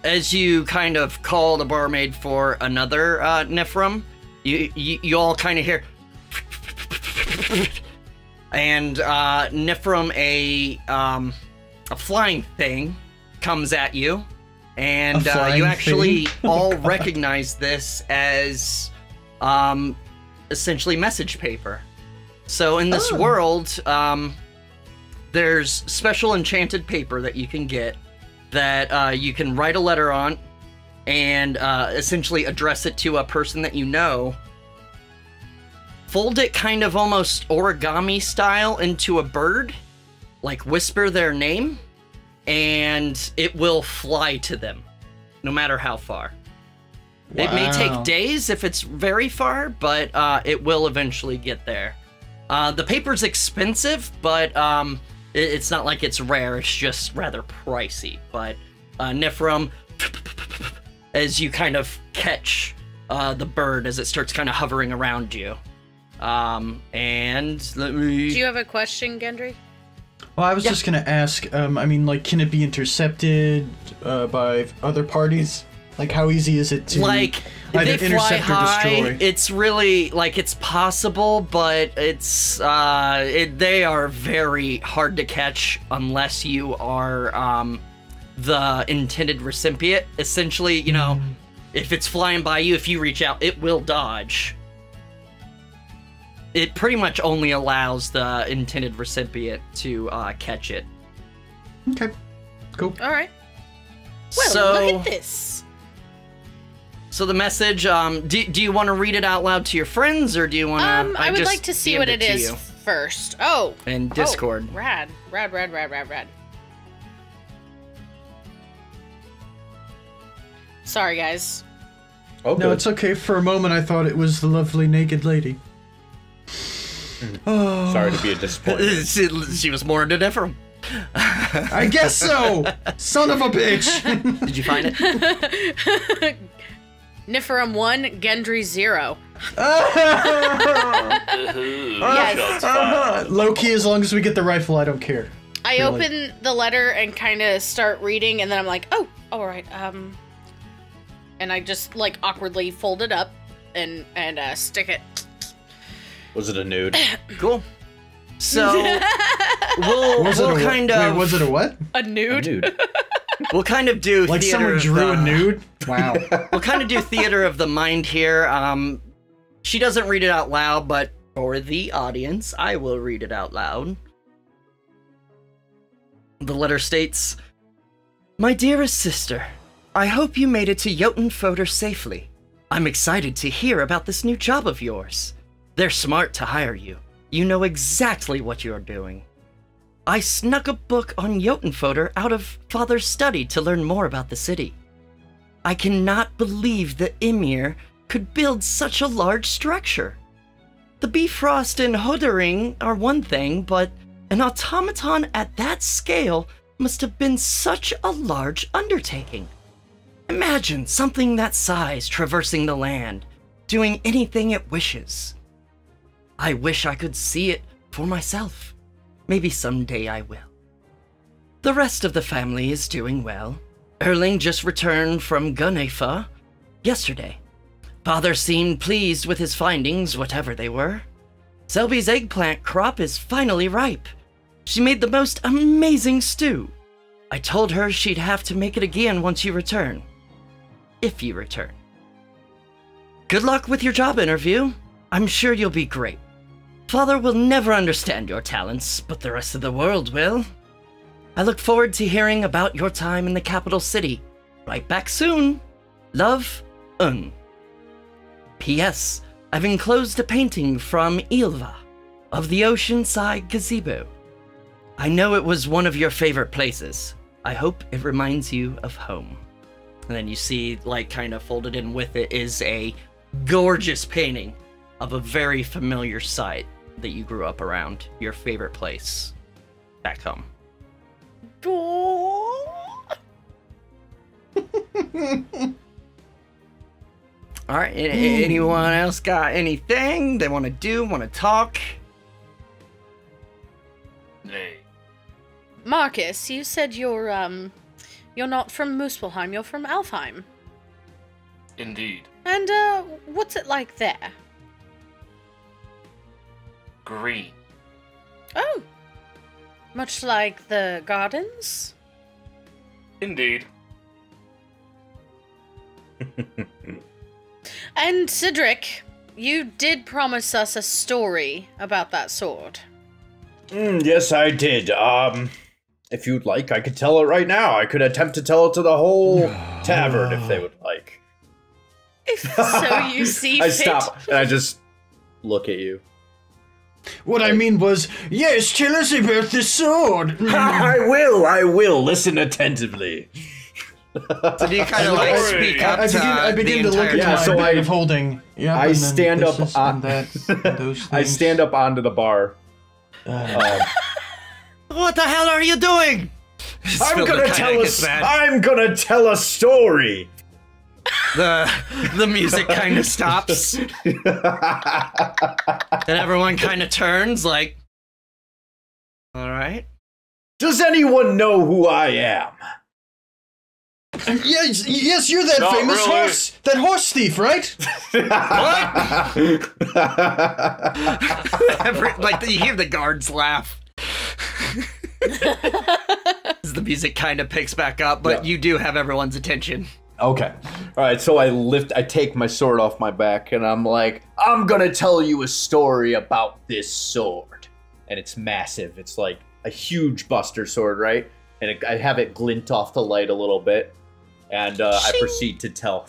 As you kind of call the barmaid for another Niphirim, you all kind of hear, and Niphirim, a flying thing, comes at you, And you flying actually thing? all recognize this as essentially message paper. So in this world, there's special enchanted paper that you can get that you can write a letter on and essentially address it to a person that you know. Fold it kind of almost origami style into a bird, like whisper their name, and it will fly to them, no matter how far. Wow. It may take days if it's very far, but it will eventually get there. The paper's expensive, but it's not like it's rare, it's just rather pricey. But Niphirim, as you kind of catch the bird as it starts kind of hovering around you. And let me... Do you have a question, Gendry? Well, I was just gonna ask, I mean, like, can it be intercepted by other parties? Like, how easy is it to like either they intercept fly high, or destroy? It's really like it's possible, but it's they are very hard to catch unless you are the intended recipient. Essentially, you know, if it's flying by you, if you reach out, it will dodge. It pretty much only allows the intended recipient to catch it. Okay, cool. All right. Well, So- look at this. So the message, do you want to read it out loud to your friends, or do you want to? I would like to see what it is first. Oh. In Discord. Oh, rad. Sorry, guys. Oh, No, it's okay. For a moment, I thought it was the lovely naked lady. Oh, Sorry to be a disappointment. She was more into Niphirim. I guess so. Son of a bitch. Did you find it? Niphirim 1, Gendry 0. Yes. Low key, as long as we get the rifle, I don't care. I Really? open the letter and kind of start reading, and then I'm like, oh, all right. And I just like awkwardly fold it up and stick it. Was it a nude? Cool. So we'll kind of Wait, was it a what? A nude. we'll kind of do Like theater someone drew of a nude? Wow. We'll kind of do theater of the mind here. She doesn't read it out loud, but for the audience, I will read it out loud. The letter states, "My dearest sister, I hope you made it to JotunnFotr safely. I'm excited to hear about this new job of yours. They're smart to hire you. You know exactly what you're doing. I snuck a book on JotunnFotr out of Father's study to learn more about the city. I cannot believe the Emir could build such a large structure. The Bifrost and Hodering are one thing, but an automaton at that scale must have been such a large undertaking. Imagine something that size traversing the land, doing anything it wishes. I wish I could see it for myself. Maybe someday I will. The rest of the family is doing well. Erling just returned from Gunnefa yesterday. Father seemed pleased with his findings, whatever they were. Selby's eggplant crop is finally ripe. She made the most amazing stew. I told her she'd have to make it again once you return. If you return. Good luck with your job interview. I'm sure you'll be great. Father will never understand your talents, but the rest of the world will. I look forward to hearing about your time in the capital city. Right back soon. Love, Un. P.S. I've enclosed a painting from Ilva of the oceanside gazebo. I know it was one of your favorite places. I hope it reminds you of home." And then you see, like, kind of folded in with it is a gorgeous painting of a very familiar site that you grew up around, your favorite place back home. All right, anyone else got anything they want to do, want to talk? Nay. Marcus, you said you're not from Muspelheim, you're from Alfheim. Indeed. And what's it like there? Green. Oh. Much like the gardens? Indeed. And Cydorik, you did promise us a story about that sword. Yes, I did. If you'd like, I could tell it right now. I could attempt to tell it to the whole tavern if they would like. If so you see I fit. stop and I just look at you. What I mean was, yes, tell us about the sword. I will. Listen attentively. So do you kind of like speak up I begin to look at my so bag I- of holding. Yeah, I and then stand this up is- on- and that, and those I things. stand up onto the bar. What the hell are you doing? I'm gonna tell a story. The music kind of stops. And everyone kind of turns like, all right. Does anyone know who I am? Yes, you're that Not famous really. horse thief, right? You hear the guards laugh. As the music kind of picks back up, but Yeah. you do have everyone's attention. Okay. All right, so I take my sword off my back and I'm like, I'm gonna tell you a story about this sword. And it's massive. It's like a huge buster sword, right? And I have it glint off the light a little bit. And I proceed to tell.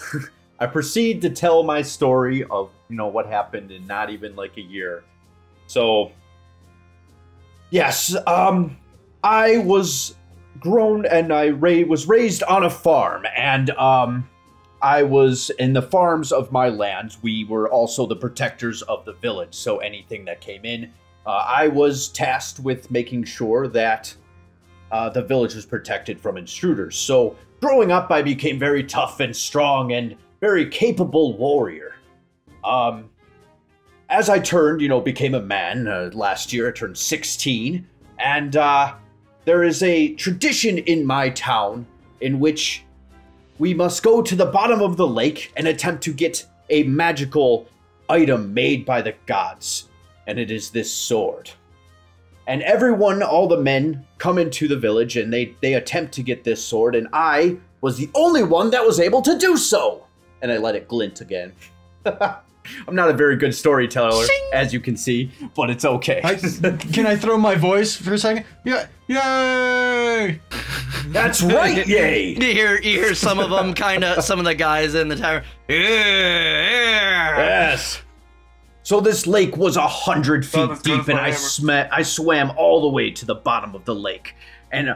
I proceed to tell my story of, what happened in not even like a year. So, yes, I was grown and I was raised on a farm, and I was in the farms of my lands. We were also the protectors of the village, so anything that came in, I was tasked with making sure that the village was protected from intruders. So growing up, I became very tough and strong and very capable warrior. As I turned, became a man, last year I turned 16, and there is a tradition in my town in which we must go to the bottom of the lake and attempt to get a magical item made by the gods, and it is this sword. And everyone, all the men, come into the village and they attempt to get this sword, and I was the only one that was able to do so. And I let it glint again. I'm not a very good storyteller, as you can see, but it's okay. Can I throw my voice for a second? Yeah, yay! That's right, yay! You hear some of them some of the guys in the tower. Yes. So this lake was 100 feet that's deep, good and forever. I swam all the way to the bottom of the lake, and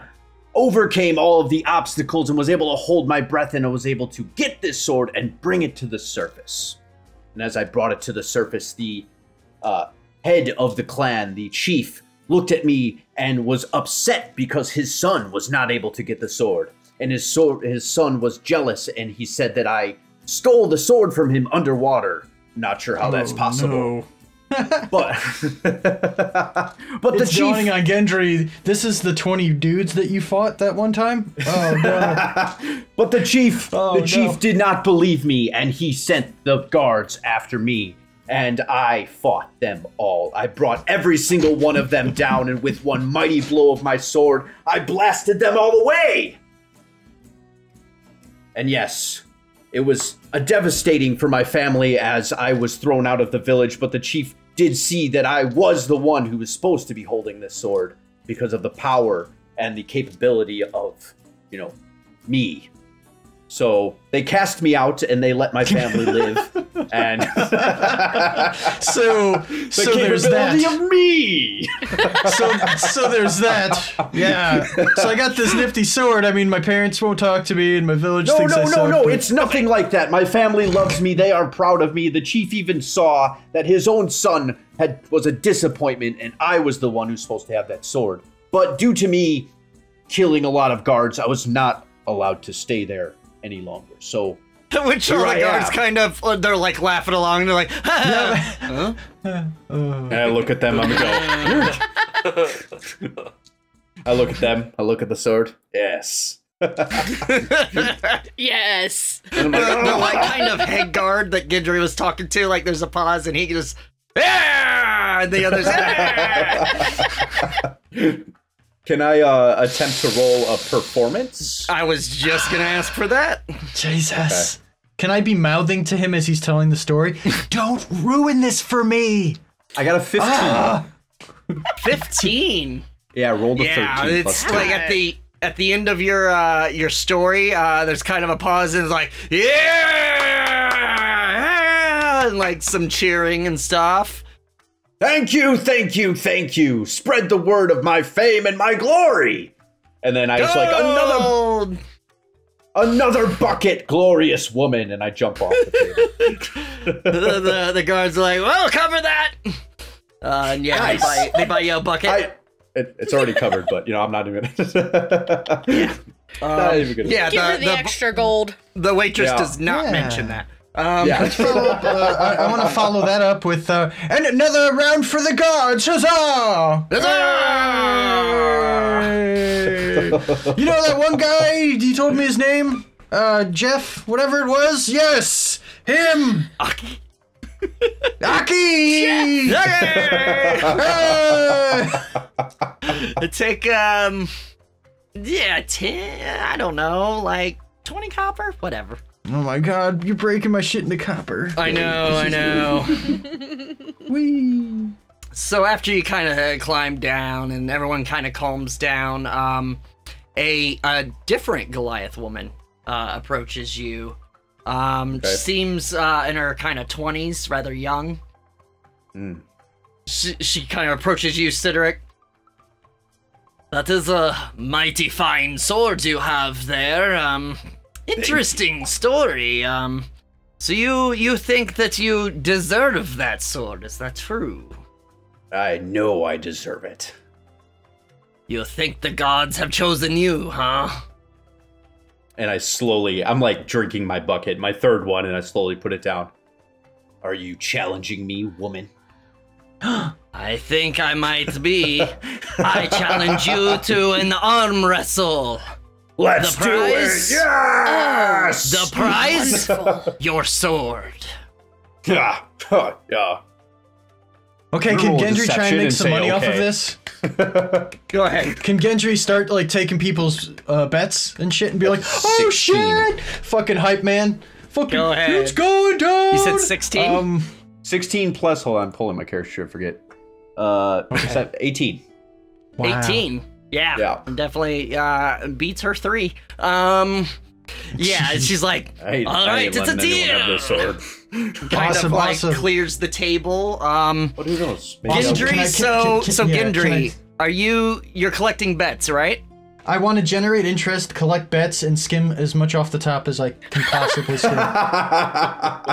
overcame all of the obstacles and was able to hold my breath, and I was able to get this sword and bring it to the surface. And as I brought it to the surface, the head of the clan, the chief, looked at me and was upset because his son was not able to get the sword. And his son was jealous, and he said that I stole the sword from him underwater. Not sure how that's possible. No. But the It's chief... dawning on Gendry, this is the 20 dudes that you fought that one time? Oh, no. But the chief Oh, no. did not believe me, and he sent the guards after me, and I fought them all. I brought every single one of them down, and with one mighty blow of my sword, I blasted them all away! And yes, it was devastating for my family as I was thrown out of the village, but the chief did see that I was the one who was supposed to be holding this sword because of the power and the capability of, me. So they cast me out and they let my family live. And So there's that. capability of me. So there's that. Yeah. So I got this nifty sword. I mean, my parents won't talk to me, and my village thinks I suck, No. but- It's nothing like that. My family loves me. They are proud of me. The chief even saw that his own son was a disappointment, and I was the one who's supposed to have that sword. But due to me killing a lot of guards, I was not allowed to stay there any longer. So Which all Here the I guards am. they're like laughing along. They're like, huh? and I look at them. I'm go. I look at them. I look at the sword. Yes. Yes. And I'm like, The like kind of head guard that Gendry was talking to, like there's a pause and he just, and the others, Can I attempt to roll a performance? I was just gonna ask for that. Jesus. Can I be mouthing to him as he's telling the story? Don't ruin this for me. I got a 15. 15. Yeah, I rolled a 13. Yeah, it's like at the end of your story, there's kind of a pause and it's like, yeah, and like some cheering and stuff. Thank you, thank you, thank you. Spread the word of my fame and my glory. And then I was like, another bucket, glorious woman, and I jump off the table. the guards are like, well, cover that. And yeah, Nice. they buy you a bucket. It's already covered, but I'm not even. Not even gonna. Yeah, Give her the extra gold. The waitress Yeah. does not Yeah. mention that. Let's follow up. I want to follow that up with and another round for the guards. Huzzah! Hey! You know that one guy? You told me his name. Jeff, whatever it was. Yes, him. Aki. Aki. Take 10, I don't know, like 20 copper, whatever. Oh my God! You're breaking my shit into copper. I know. Whee! So after you kind of climb down and everyone kind of calms down, a different Goliath woman approaches you. Seems in her kind of 20s, rather young. She kind of approaches you, Cydorik. That is a mighty fine sword you have there. Interesting story. So you think that you deserve that sword, is that true? I know I deserve it. You think the gods have chosen you, huh? And I'm like drinking my bucket, my third one, and I slowly put it down. Are you challenging me, woman? I think I might be. I challenge you to an arm wrestle. Let's The do it! prize? Yes! The prize? Wonderful. Your sword. Yeah. Yeah. Okay, can Roll Gendry try deception and make and some say money off of okay. this? Go ahead. Can Gendry start like taking people's bets and shit and be like, oh 16. shit, fucking hype man, fucking, Go ahead. it's going down. You said 16? 16 plus, hold on, I'm pulling my character sheet, I forget. Is that 18? Wow. 18. Yeah. Yeah. Definitely beats her 3. Yeah, she's like, I all right, ain't it's a letting anyone have deal. this sword. Kind Awesome, of like awesome. clears the table. What are those? Awesome. Gendry, Can I- so yeah, Gendry, can you're collecting bets, right? I want to generate interest, collect bets, and skim as much off the top as I can possibly skim.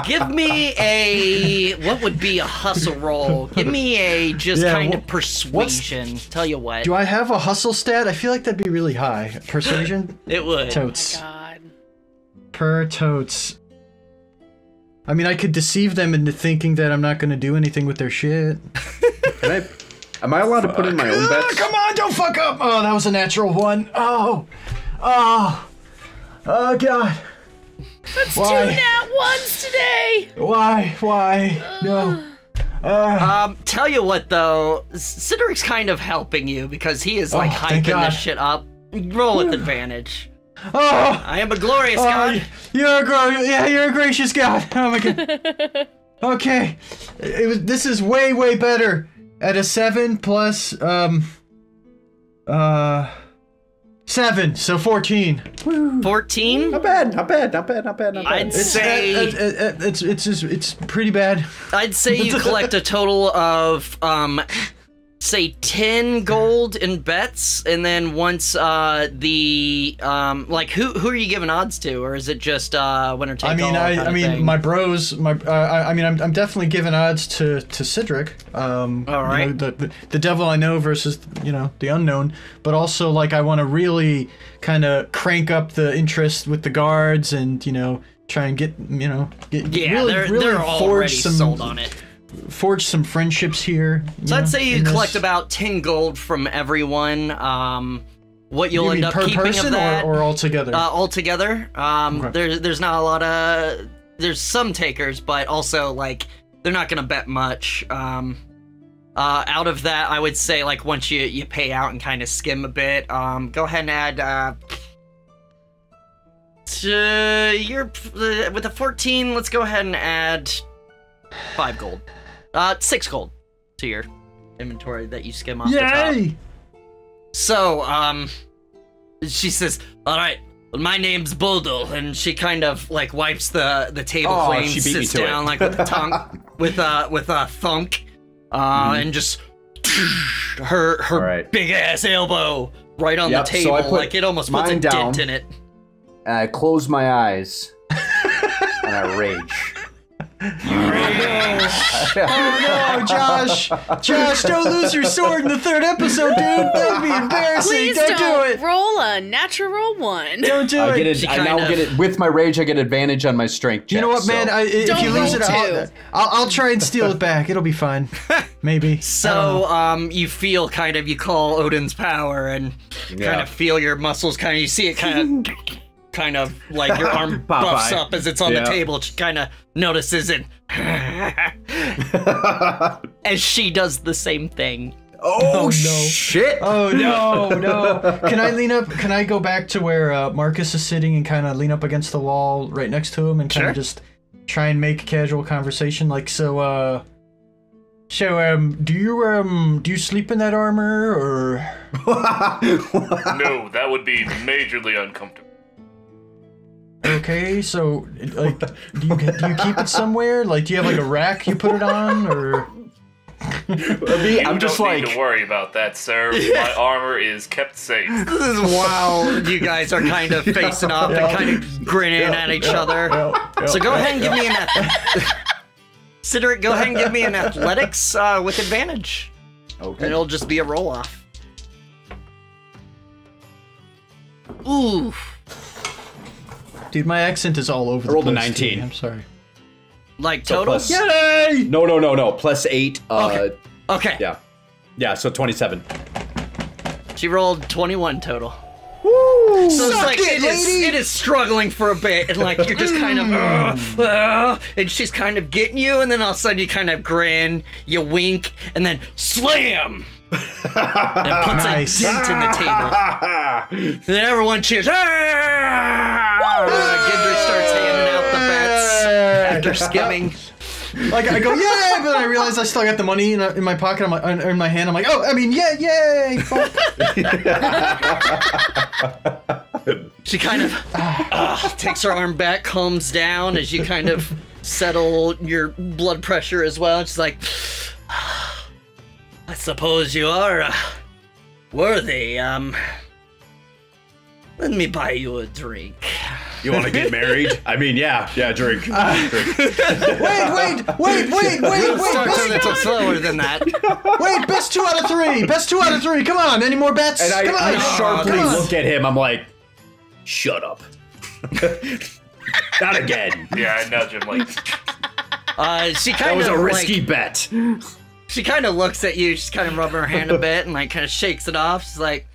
Give me what would be a hustle roll? Give me a kind of persuasion. Tell you what. Do I have a hustle stat? I feel like that'd be really high. Persuasion? It would. Totes. God. Per totes. I mean, I could deceive them into thinking that I'm not going to do anything with their shit. Am I allowed to put in my own bets? Come on, don't fuck up! Oh, that was a natural one. Oh, God. Let's Why? do nat ones today. Why? No. Tell you what though, Cydoric's kind of helping you because he is like thank hyping God. this shit up. Roll with advantage. Oh, I am a glorious god. you're a gracious God. Oh my God. Okay, this is way better. At a 7 plus 7, so 14. 14? Not bad. I'd say It's pretty bad. I'd say you collect a total of say 10 gold in bets, and then once the like who are you giving odds to, or is it just winner take all? I mean, my bros, I'm definitely giving odds to Cydorik. All right. You know, the devil I know versus the unknown, but also like I want to really kind of crank up the interest with the guards and try and get they're already sold on it. Forge some friendships here. So I'd say you in this- collect about 10 gold from everyone. What you'll You end mean up per keeping person of that or all together? altogether. Okay. There's not a lot of there's some takers, but also like they're not gonna bet much. Out of that, I would say like once you pay out and kind of skim a bit, go ahead and add you're with a 14. Let's go ahead and add 5 gold. 6 gold to your inventory that you skim off the top. So, she says, "All right, well, my name's Boldel," and she kind of like wipes the table clean, she beat me sits to down it. like with a tongue, with a thunk, and just her right. big ass elbow right on Yep, the so table, I put like it almost puts a mine down. dent in it. And I close my eyes and I rage. Oh no, Josh! Josh, don't lose your sword in the 3rd episode, dude. That would be embarrassing. Please Don't do it. roll a natural 1. Don't do it. I now get it with my rage. I get advantage on my strength check. You know what, man? so- If Don't you lose roll it, two. I'll try and steal it back. It'll be fine. Maybe. So, you feel you call Odin's power and kind Yeah. of feel your muscles you see it kind of like your arm buffs Popeye. up as it's on the Yeah. table. She kind of notices it. As she does the same thing. Oh, no. shit! Oh no. Can I lean up? Can I go back to where Marcus is sitting and kind of lean up against the wall right next to him and kind Sure. of just try and make casual conversation? Like, so do you sleep in that armor or? No, that would be majorly uncomfortable. Okay, so like, do you keep it somewhere? Like, do you have like a rack you put it on, or? You I'm just don't need like, to worry about that, sir. My armor is kept safe. This is while you guys are kind of facing off and kind of grinning at each other. So go ahead and give me an Cydorik, go ahead and give me an athletics with advantage. Okay. And it'll just be a roll off. Ooh. Dude, my accent is all over the rolled a place. 19. Dude. I'm sorry. Like So total? plus- Yay! No. +8. Okay. Yeah, so 27. She rolled 21 total. Woo! So it's Suck like it, lady! it is struggling for a bit, and like you're just kind of, and she's kind of getting you, and then all of a sudden you kind of grin, you wink, and then slam, and puts Nice. a dent in the table. And then everyone cheers. Gendry starts handing out the bets after skimming. Like, I go, yay! But I realize I still got the money in my pocket, I'm like, in my hand. I'm like, oh, I mean, yeah, yay! Fuck. She kind of takes her arm back, calms down as you kind of settle your blood pressure as well. And she's like, I suppose you are worthy. Let me buy you a drink. You want to get married? I mean, yeah, drink. Drink. Wait! Starts a little slower than that. Wait, best 2 out of 3! Best 2 out of 3! Come on, any more bets? And Come on! I sharply come on. look at him. I'm like, shut up. Not again. Yeah, I nudge him like, She That kind was of a risky like, bet. she kind of looks at you. She's kind of rubbing her hand a bit and like kind of shakes it off. She's like,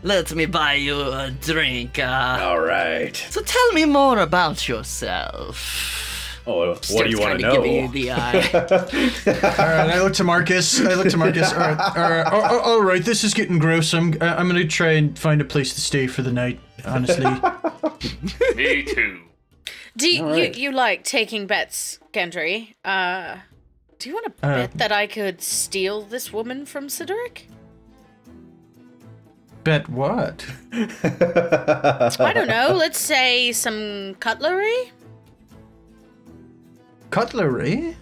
let me buy you a drink. All right. So tell me more about yourself. Oh, what do you want to Starts kinda know? giving you the eye. Alright, I look to Marcus. Alright, this is getting gross. I'm gonna try and find a place to stay for the night, honestly. me too. Do you, Alright. you like taking bets, Gendry? Do you want to bet that I could steal this woman from Cydorik? Bet what? I don't know. Let's say some cutlery. Cutlery?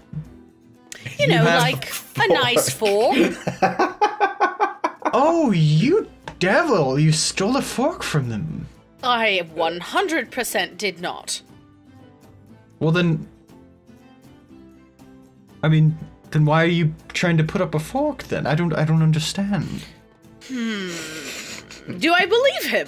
You know, have like a nice fork. Oh, you devil! You stole a fork from them. I 100% did not. Well then... I mean, then why are you trying to put up a fork then? I don't understand. Do I believe him?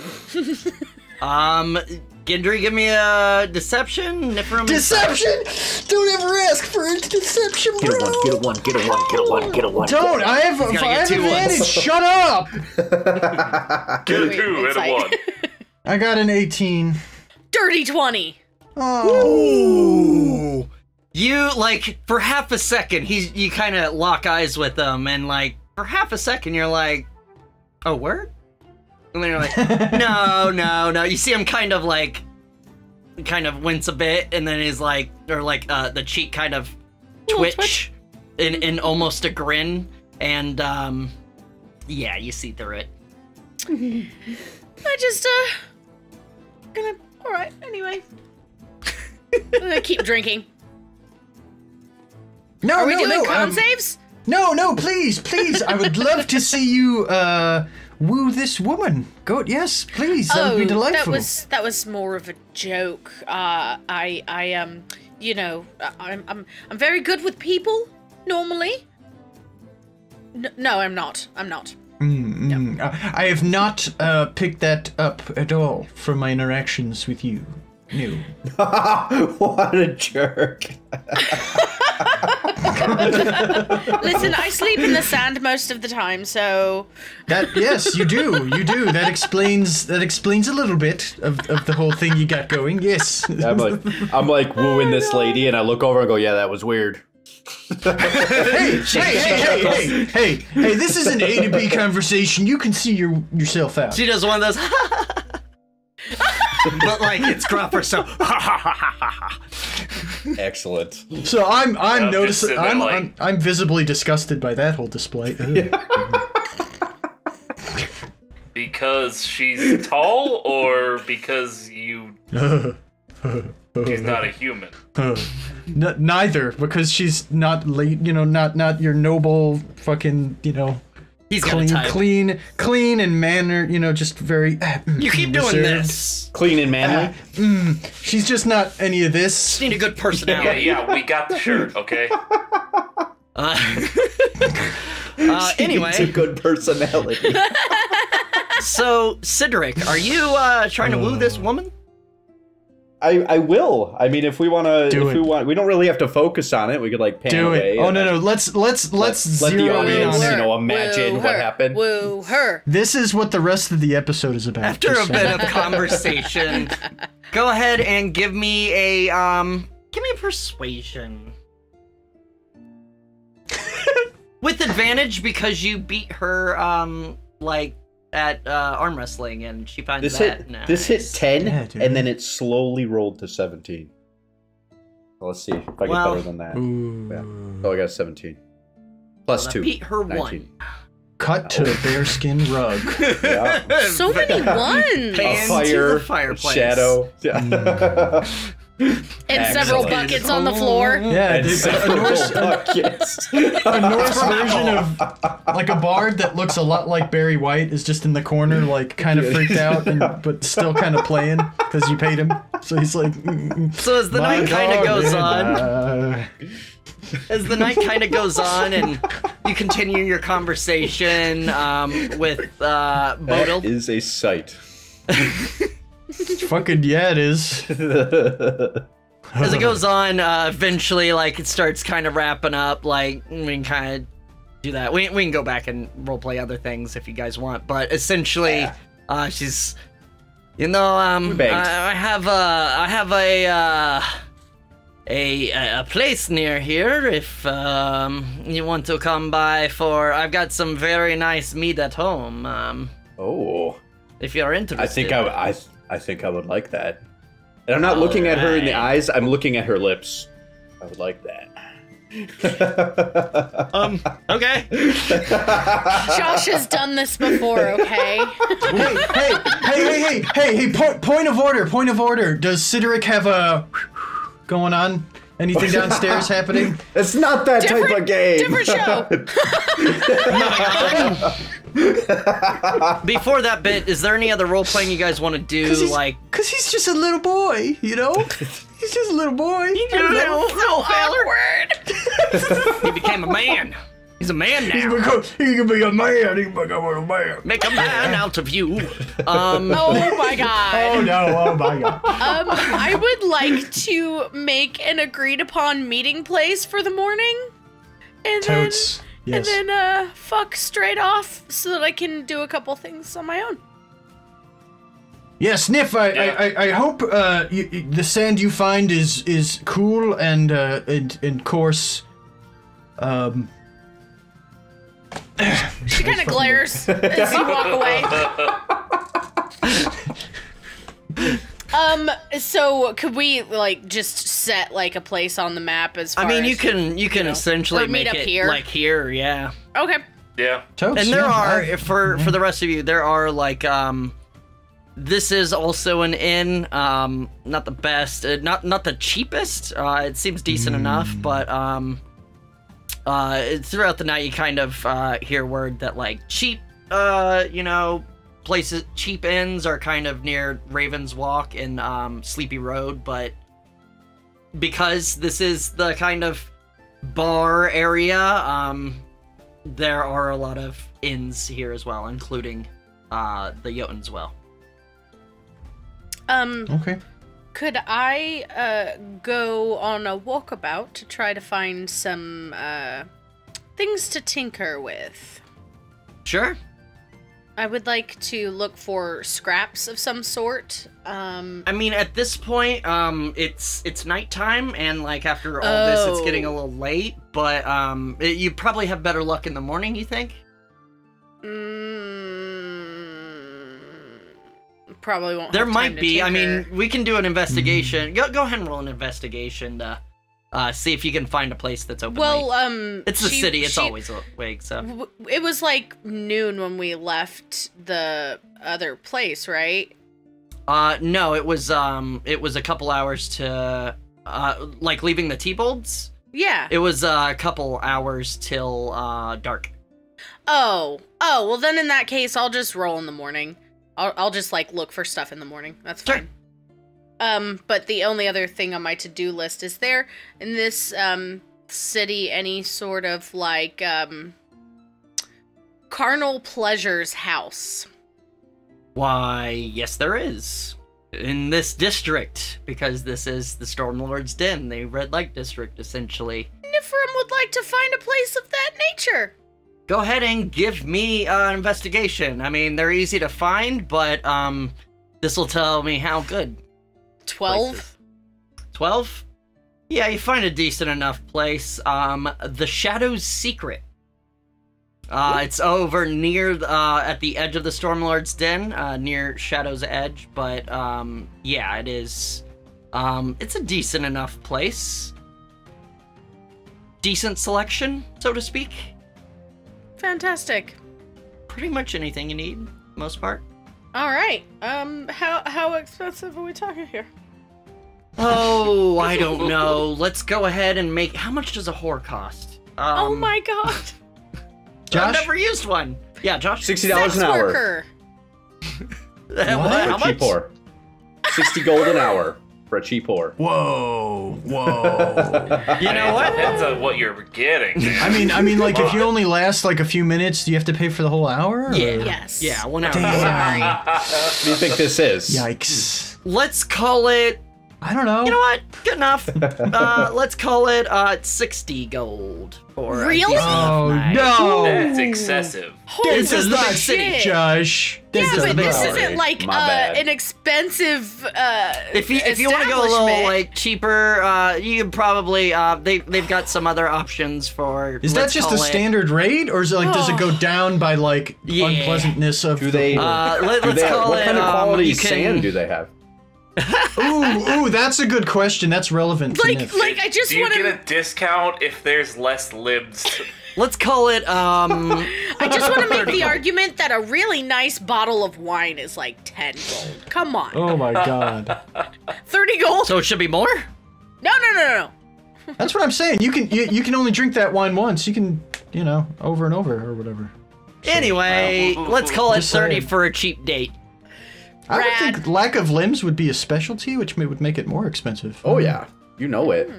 Gendry, give me a deception. Niphirim. Deception! Don't ever ask for a deception, bro! Get a one. Don't! I have gotta get 2 advantage! ones. Shut up! Get a Wait, 2 and a insight. 1. I got an 18. Dirty 20. Oh. Ooh. You, like, for half a second, you kind of lock eyes with him, and, like, for half a second, you're like, oh, word? And then you're like, no. You see him kind of, like, kind of wince a bit, and then is like, or like the cheek kind of twitch in almost a grin, and yeah, you see through it. I just gonna. All right. Anyway, I'm gonna keep drinking. No, Are we no, doing no. con saves? No, please. I would love to see you woo this woman. Go, yes, please. That would be delightful. that was more of a joke. You know, I'm very good with people normally. No, I'm not. I have not picked that up at all from my interactions with you. No. What a jerk. Listen, I sleep in the sand most of the time, so Yes, you do. That explains a little bit of the whole thing you got going. Yes. I'm like wooing this lady, and I look over and go, yeah, that was weird. Hey, this is an A to B conversation. You can see yourself out. She does one of those, but like it's gruffer, so Excellent. So I'm noticing. I'm I'm visibly disgusted by that whole display. Because she's tall, or because she's not a human? Neither, because she's not late. Not your noble fucking. he's got a type. Clean and mannered. Just very. You keep doing reserved. this. Clean and manly. She's just not any of this. Just need a good personality. Yeah, we got the shirt, okay? Anyway, It's a good personality. so Cydorik, are you trying to woo this woman? I will. I mean, if we want to, we don't really have to focus on it. We could like pan Do away. it. Oh no. Let's let the zero in audience, on it. imagine what happened. Woo her. This is what the rest of the episode is about. After a bit of conversation, go ahead and give me a persuasion. With advantage because you beat her at arm wrestling, and she finds This hit 10, Yeah, dude. and then it slowly rolled to 17. Well, let's see if I get better than that. Ooh. Yeah. Oh, I got 17. Plus Well, 2. beat her 19. one. Cut to bearskin rug. Yeah. So many ones. Pan A to fire, the fireplace. shadow. Yeah. And several Excellent. buckets on the floor. Yeah, And dude, several a buckets. Norse version of like a bard that looks a lot like Barry White is just in the corner, like kind of freaked out, but still kind of playing because you paid him. So he's like. So as the night kind of goes on, as the night kind of goes on, and you continue your conversation with That Bodil. is a sight. Fucking yeah, it is. As it goes on, eventually, like, it starts kind of wrapping up. Like, we can kind of do that. We can go back and roleplay other things if you guys want. But essentially, she's, I have a place near here if you want to come by for. I've got some very nice meat at home. Oh. If you're interested. I think I would like that. And I'm not looking at her in the eyes, I'm looking at her lips. I would like that. Okay. Josh has done this before, okay? Hey, point of order. Does Cydorik have a going on? Anything downstairs happening? It's not that type of game. Different show. Before that bit, is there any other role playing you guys want to do? Cause he's just a little boy, He's just a little boy. little Awkward. He became a man. He's a man now. He can be a man. He can become a man. Make a man out of you. Oh my god. Oh no! Oh my god. I would like to make an agreed upon meeting place for the morning. And Totes. Yes. And then fuck straight off so that I can do a couple things on my own. Yes, Nif. I hope the sand you find is cool and coarse. She kind of glares as you walk away. So could we like just set like a place on the map as far I mean, as, you can essentially or meet make up it here? like here, yeah. Okay. Yeah. Totes, And there yeah, are for the rest of you, there are like this is also an inn, not the best, not the cheapest. It seems decent enough, but throughout the night you kind of hear word that like cheap places, cheap inns are kind of near Raven's Walk and Sleepy Road, but because this is the kind of bar area, there are a lot of inns here as well, including the Jotunn's Well. Okay. Could I go on a walkabout to try to find some things to tinker with? Sure. I would like to look for scraps of some sort. I mean, at this point, it's nighttime, and like after all this, it's getting a little late. But you probably have better luck in the morning. You think? Probably won't. There have might time to be. I tinker. mean, we can do an investigation. Go ahead and roll an investigation to see if you can find a place that's open. Well, late. It's the city. It's always awake. So it was like noon when we left the other place, right? no, it was a couple hours to like leaving the T-Bolds. Yeah. It was a couple hours till dark. Oh, well then in that case, I'll just roll in the morning. I'll just like look for stuff in the morning. That's Sure. fine. But the only other thing on my to-do list is there in this city any sort of like carnal pleasures house? Why, yes, there is. In this district, because this is the Stormlord's Den, the Red Light District, essentially. Niphirim would like to find a place of that nature. Go ahead and give me an investigation. I mean, they're easy to find, but this will tell me how good. 12? 12? Yeah, you find a decent enough place. The Shadow's Secret. It's over near at the edge of the Stormlord's Den, near Shadow's Edge, but yeah, it is. It's a decent enough place. Decent selection, so to speak. Fantastic. Pretty much anything you need, most part. All right. How expensive are we talking here? Oh, I don't know. Let's go ahead and make. How much does a whore cost? Oh my god. I've Josh? never used one. Yeah, Josh. $60 an hour. Worker. How For a cheap much? whore. 60 gold an hour for a cheap whore. Whoa. You know what? Depends on what you're getting, man. I mean, like, if you only last like a few minutes, do you have to pay for the whole hour? or- Yeah. Yes. Yeah, 1 hour. Sorry. What do you think this is? Yikes. Let's call it. I don't know. You know what? Good enough. Let's call it 60 gold for. a Really? decent enough Oh, night. no. That's excessive. Holy This is the big shit. city, Josh. Yeah, is the but big this city. isn't like My bad. an expensive If you want to go a little establishment. like cheaper, you can probably they've got some other options for. Is that let's just call a it- standard rate, or is it like does it go down by like Yeah. unpleasantness of Do they? Let's do they call what it. kind of quality you can, sand do they have? Ooh, that's a good question. That's relevant. To like Nif. I just Do you want get to a discount if there's less libs? Let's call it. I just want to make the argument that a really nice bottle of wine is like 10 gold. Come on. Oh my god. 30 gold? So it should be more. No. That's what I'm saying. You can only drink that wine once. You can, over and over or whatever. Anyway, let's call it Just 30 saying. for a cheap date. I would Rad. think lack of limbs would be a specialty, which would make it more expensive. Oh yeah, you know it.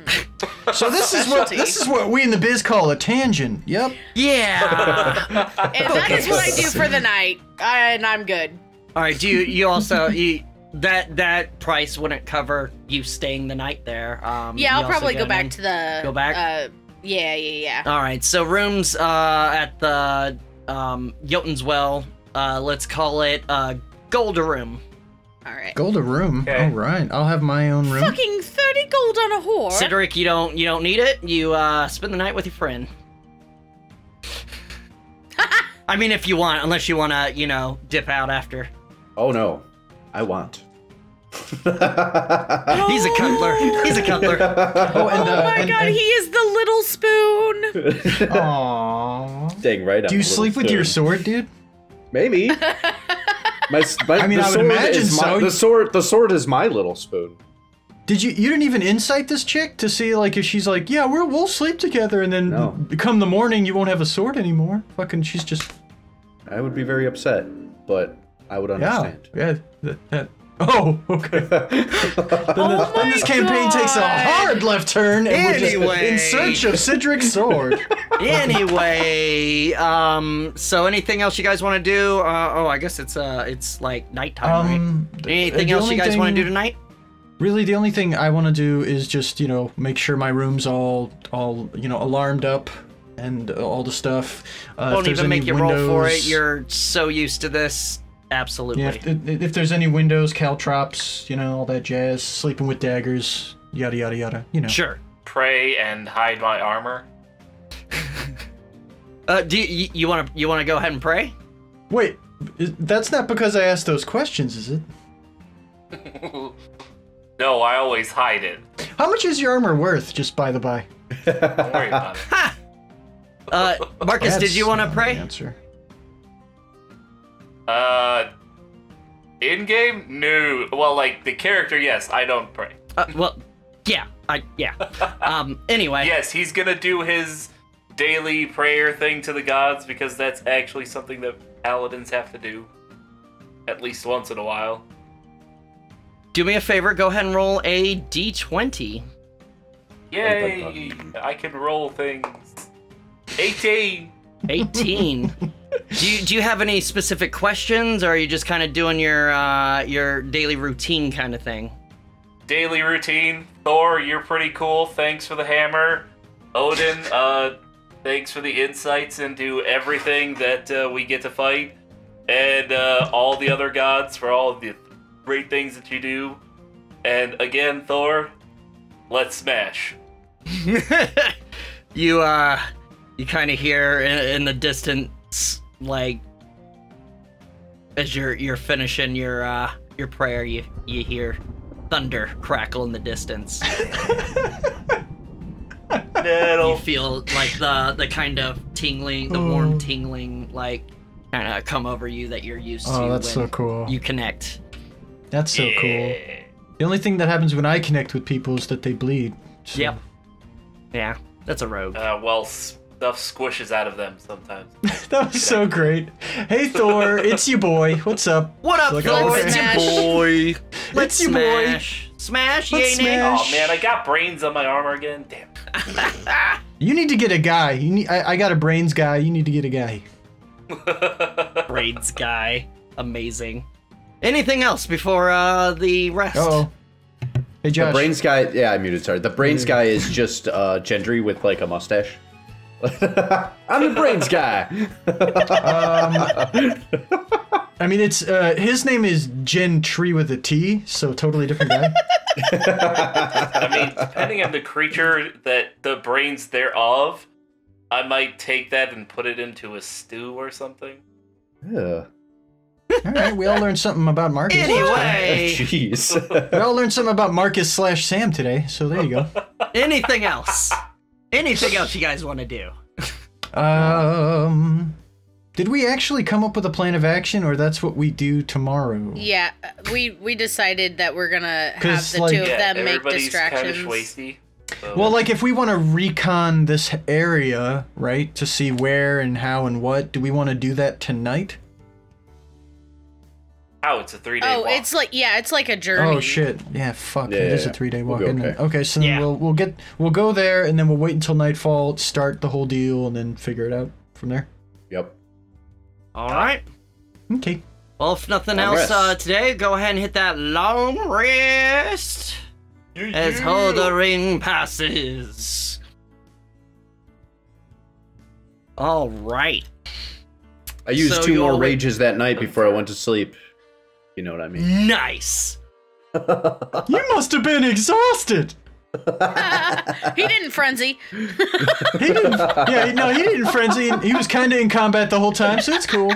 So this is what we in the biz call a tangent. Yep. Yeah. And that is what I do for the night. And I'm good. All right. Do you also that price wouldn't cover you staying the night there? Yeah, you I'll also probably get go back in- to the... Go back? Yeah. All right. So rooms at the Jotunn's Well. Let's call it Golda room. All right. Gold a room. Okay. All right. I'll have my own room. Fucking 30 gold on a whore. Cydorik, you don't need it. You spend the night with your friend. I mean, if you want, unless you want to, dip out after. Oh no, I want. He's a cutler. He's a cutler. Oh, my god, he is the little spoon. Aww. Dang right. Do you sleep with your sword, dude? Maybe. I mean, I would imagine so. The sword is my little spoon. Did you didn't even insight this chick to see like if she's like, yeah, we'll sleep together, and then come the morning you won't have a sword anymore. Fucking, she's just. I would be very upset, but I would understand. Yeah. Oh, okay. then this campaign takes a hard left turn, and we're just in search of Cydric's sword. Anyway, so anything else you guys want to do? I guess it's like nighttime, right? Anything else you guys want to do tonight? Really, the only thing I want to do is just, make sure my room's all alarmed up and all the stuff. Won't even make you roll for it. You're so used to this. Absolutely. Yeah, if there's any windows, caltrops, all that jazz, sleeping with daggers, yada yada yada, Sure. Pray and hide my armor. Do you want to go ahead and pray? Wait, that's not because I asked those questions, is it? No, I always hide it. How much is your armor worth, just by the by? Don't worry about it. Ha! Marcus, did you want to pray? Answer. In-game? No. Well, like, the character, yes, I don't pray. Anyway. Yes, he's gonna do his daily prayer thing to the gods, because that's actually something that paladins have to do. At least once in a while. Do me a favor, go ahead and roll a d20. Yay! I can roll things. 18! 18. Do you have any specific questions, or are you just kind of doing your daily routine kind of thing? Daily routine. Thor, you're pretty cool. Thanks for the hammer. Odin, thanks for the insights into everything that we get to fight. And all the other gods for all the great things that you do. And again, Thor, let's smash. You kind of hear in the distance, like, as you're finishing your prayer, you hear thunder crackle in the distance. You feel like the kind of tingling, the warm tingling, like, kind of come over you that you're used to. Oh, that's so cool. You connect. That's so cool. The only thing that happens when I connect with people is that they bleed. So. Yep. Yeah, that's a rogue. Well, stuff squishes out of them sometimes. That was so great. Hey, Thor, it's your boy. What's up? What up, like, Thor? It's smash. your boy. Let's your smash. Boy. Smash, Let's yay, smash. Oh man, I got brains on my armor again. Damn. You need to get a guy. I got a brains guy. You need to get a guy. Brains guy. Amazing. Anything else before the rest? Uh-oh. Hey, Josh. The brains guy, yeah, I muted, sorry. The brains guy is just Gendry with like a mustache. I'm the brains guy. I mean, it's his name is Gentry with a T, so totally different guy. I mean, depending on the creature that the brains thereof, I might take that and put it into a stew or something. Yeah. All right, we all learned something about Marcus. Anyway. Jeez. We all learned something about Marcus/Sam today, so there you go. Anything else? Anything else you guys want to do? Did we actually come up with a plan of action, or that's what we do tomorrow? Yeah, we decided that we're gonna have 'Cause, the like- two of them make everybody's distractions. kind of schwasty. So. Well, like, if we want to recon this area, right, to see where and how and what, do we want to do that tonight? Oh, it's a 3-day Oh, walk. it's like a journey. Oh shit! Yeah, fuck. Yeah, it is a yeah. 3-day We'll walk, be isn't it? okay. Okay, so then Yeah. we'll go there, and then we'll wait until nightfall, start the whole deal, and then figure it out from there. Yep. All right. Okay. Well, if nothing Long else rest. today, go ahead and hit that long rest as Holdering passes. All right. I used So 2 more you'll- rages that night before I went to sleep. You know what I mean? Nice. You must have been exhausted. He didn't frenzy. He didn't. Yeah, no, he didn't frenzy. He was kind of in combat the whole time, so it's cool.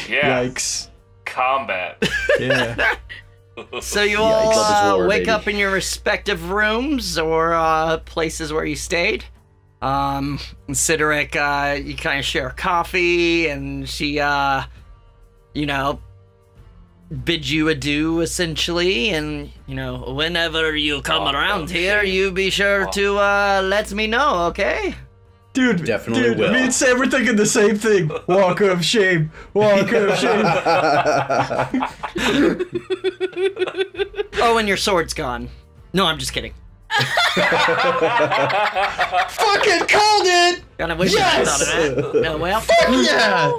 Yeah. Yikes. combat. Yeah. So you love his all lore, wake baby. up in your respective rooms or places where you stayed. Cydorik, you kind of share coffee, and she, you know, bids you adieu, essentially, and, you know, whenever you come around here, you be sure to, let me know, okay? Dude, Definitely will. Me and Sam were thinking the same thing. Walk of shame. Walk of shame. Oh, and your sword's gone. No, I'm just kidding. Fucking called it! Kinda wish I Yes! thought of that. Oh, well. Fuck yeah!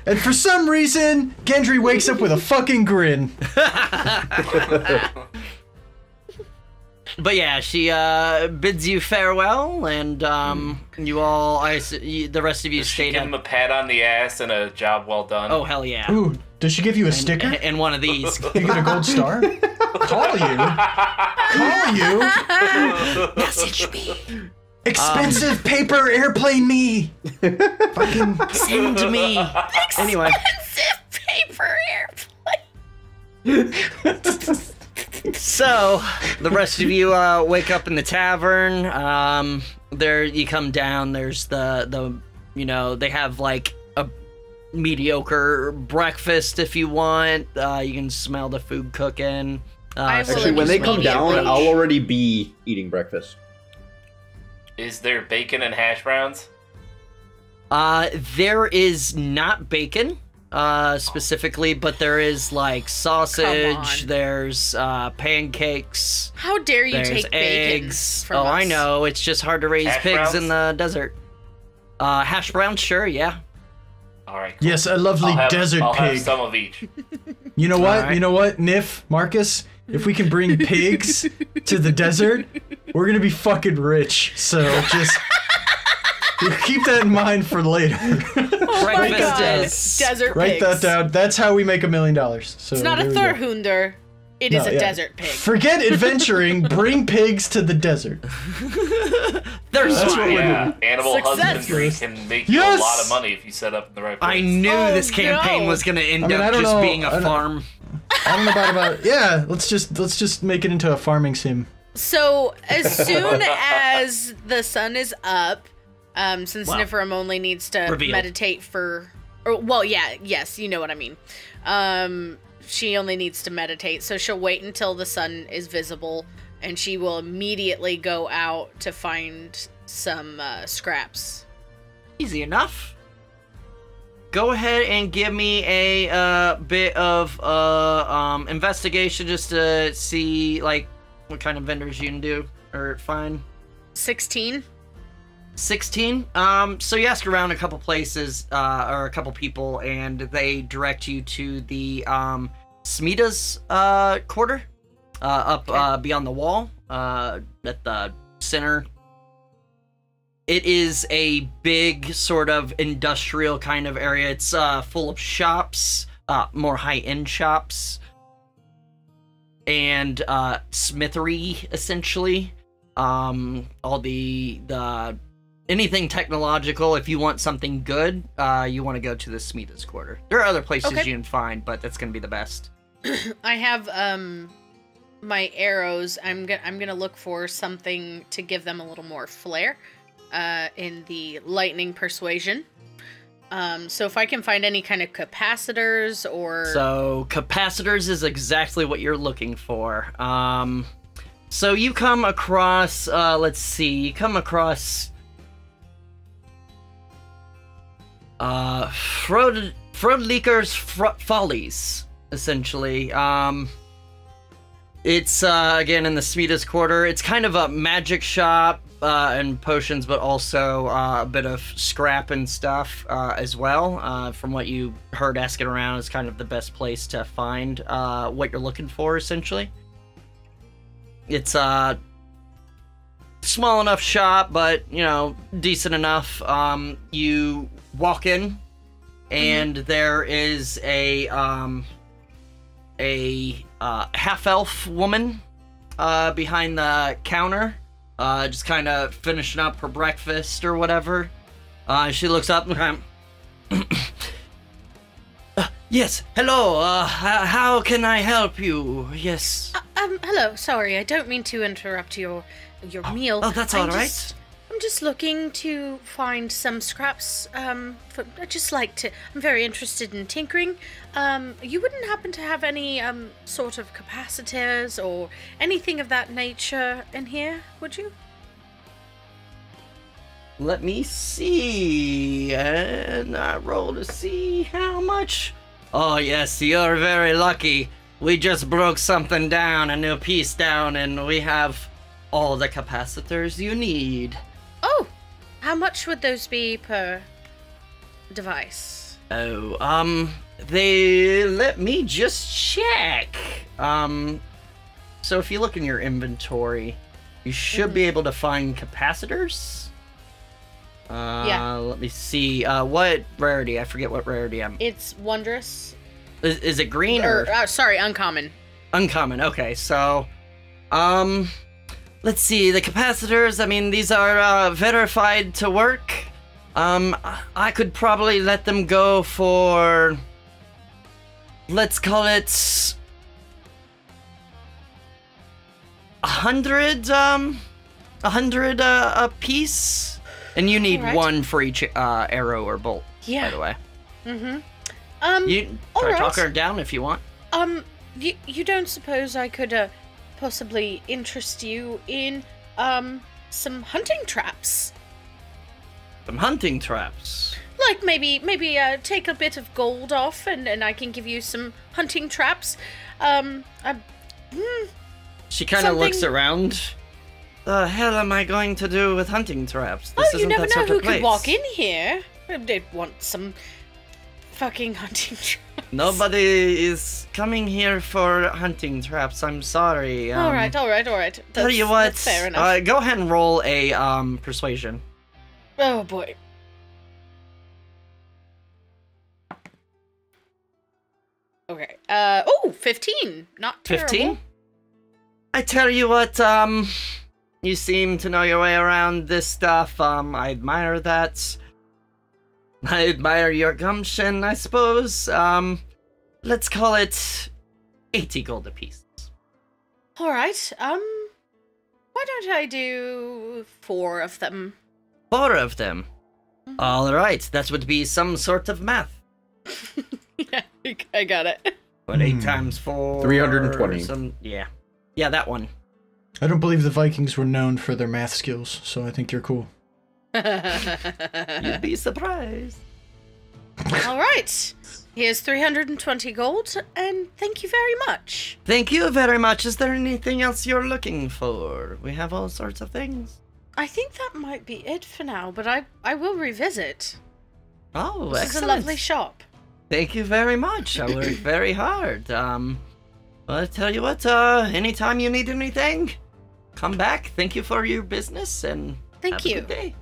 And for some reason, Gendry wakes up with a fucking grin. But yeah, she bids you farewell, and you all, the rest of you Does she stayed give at. him a pat on the ass and a job well done? Oh hell yeah! Ooh, does she give you a sticker? And one of these. You get a gold star? Call you. Call you. Message me. Expensive paper airplane me. Fucking. Send me. Anyway, Paper airplane. so the rest of you wake up in the tavern. There you come down. There's the you know, they have like a mediocre breakfast if you want. You can smell the food cooking. I will Actually, when they come down, immediately- I'll already be eating breakfast. Is there bacon and hash browns? There is not bacon, specifically, but there is like sausage, on. there's pancakes, How dare you there's take bacon eggs. from Oh, us? I know, it's just hard to raise Hash pigs browns? in the desert. Hash browns, sure, yeah. All right. Cool. Yes, a lovely desert I'll pig. have some of each. You know what? Alright. You know what, Nif, Marcus? If we can bring pigs to the desert, we're gonna be fucking rich. So just keep that in mind for later. Oh my Breakfast god. is- Desert Write pigs. that down. That's how we make $1 million. So It's not a there we go. Thorhunder. It is No, a yeah. desert pig. Forget adventuring. Bring pigs to the desert. There's That's what we're Yeah, doing. animal Success. husbandry can make you Yes! a lot of money if you set up in the right place. I knew Oh, this campaign no. was gonna end I mean, I up don't just know- being I a don't- farm. I don't know about yeah. Let's just make it into a farming sim. So as soon as the sun is up, since Wow. Niphirim only needs to Reveal. meditate for, or well, yeah, yes, you know what I mean. She only needs to meditate, so she'll wait until the sun is visible, and she will immediately go out to find some scraps. Easy enough. Go ahead and give me a bit of investigation just to see like what kind of vendors you can do or find. 16. 16. So you ask around a couple places or a couple people, and they direct you to the Smida's quarter up beyond the wall at the center. It is a big sort of industrial kind of area. It's full of shops, more high-end shops, and smithery, essentially. All the anything technological. If you want something good, you want to go to the Smida's quarter. There are other places Okay. you can find, but that's gonna be the best. I have my arrows. I'm gonna look for something to give them a little more flair in the lightning persuasion. So if I can find any kind of capacitors or So capacitors is exactly what you're looking for. So you come across, let's see, you come across Frodliker's Follies, essentially. It's again in the Smida's quarter. It's kind of a magic shop and potions, but also a bit of scrap and stuff as well. From what you heard asking around, is kind of the best place to find what you're looking for, essentially. It's a small enough shop, but you know, decent enough. You walk in, and there is a half-elf woman behind the counter, just kind of finishing up her breakfast or whatever. She looks up and kind of, Yes, hello, how can I help you? Yes. Hello, sorry, I don't mean to interrupt your meal. Oh, that's all right. I'm just looking to find some scraps, I'm very interested in tinkering. You wouldn't happen to have any, sort of capacitors or anything of that nature in here, would you? Let me see, and I roll to see how much. Oh yes, you're very lucky. We just broke something down, a new piece down, and we have all the capacitors you need. Oh, how much would those be per device? Oh, let me just check. So if you look in your inventory, you should be able to find capacitors. Yeah. Let me see. What rarity? I forget what rarity I'm. It's wondrous. Is it green or? Sorry, uncommon. Uncommon. Okay, so, let's see. The capacitors. I mean, these are verified to work. I could probably let them go for. Let's call it 100. 100 a piece. And you need one for each arrow or bolt, by the way. You try to talk her down if you want. You don't suppose I could possibly interest you in some hunting traps? Some hunting traps? Like maybe take a bit of gold off and I can give you some hunting traps. She kind of looks around. The hell am I going to do with hunting traps? This you never that know sort who of place. could walk in here. They'd want some fucking hunting traps. Nobody is coming here for hunting traps. I'm sorry. All right. Tell you what. That's fair enough. Go ahead and roll a persuasion. Oh boy. Okay. 15. Not terrible. 15? I tell you what, you seem to know your way around this stuff. I admire that. I admire your gumption, I suppose. Let's call it 80 gold apiece. All right. Why don't I do 4 of them? 4 of them. Mm-hmm. All right, that would be some sort of math. Yeah, I got it. But 8 times 4... 320. Yeah, that one. I don't believe the Vikings were known for their math skills, so I think you're cool. You'd be surprised. All right. Here's 320 gold, and thank you very much. Thank you very much. Is there anything else you're looking for? We have all sorts of things. I think that might be it for now, but I will revisit. Oh, this excellent. is a lovely shop. Thank you very much. I worked very hard. Well, I tell you what, anytime you need anything, come back. Thank you for your business, and Thank you. Have a good day.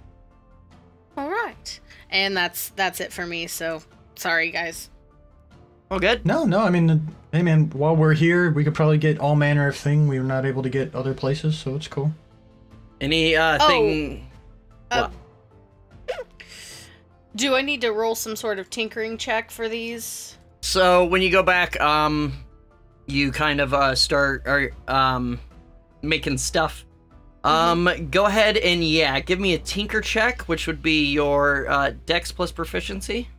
All right. And that's it for me, so sorry, guys. All good? No, I mean, hey man, while we're here, we could probably get all manner of thing we were not able to get other places, so it's cool. Any, thing... What? Do I need to roll some sort of tinkering check for these? So, when you go back, you kind of, start, making stuff. Go ahead and, give me a tinker check, which would be your, dex plus proficiency.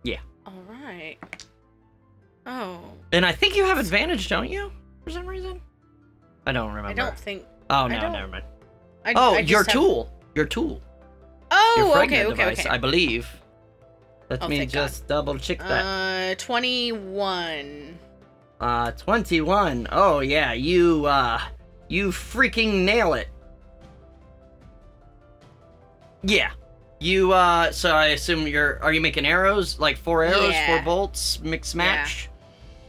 Yeah. Alright. Oh. And I think you have advantage, don't you? For some reason? I don't remember. I don't think... Oh, no, never mind. Your tool. Your tool. Oh, Your okay, fragment device, okay. I believe. Let me thank just double check that. 21. 21. Oh, yeah, you freaking nail it. Yeah. You, so I assume are you making arrows? Like 4 arrows, 4 bolts, mix match?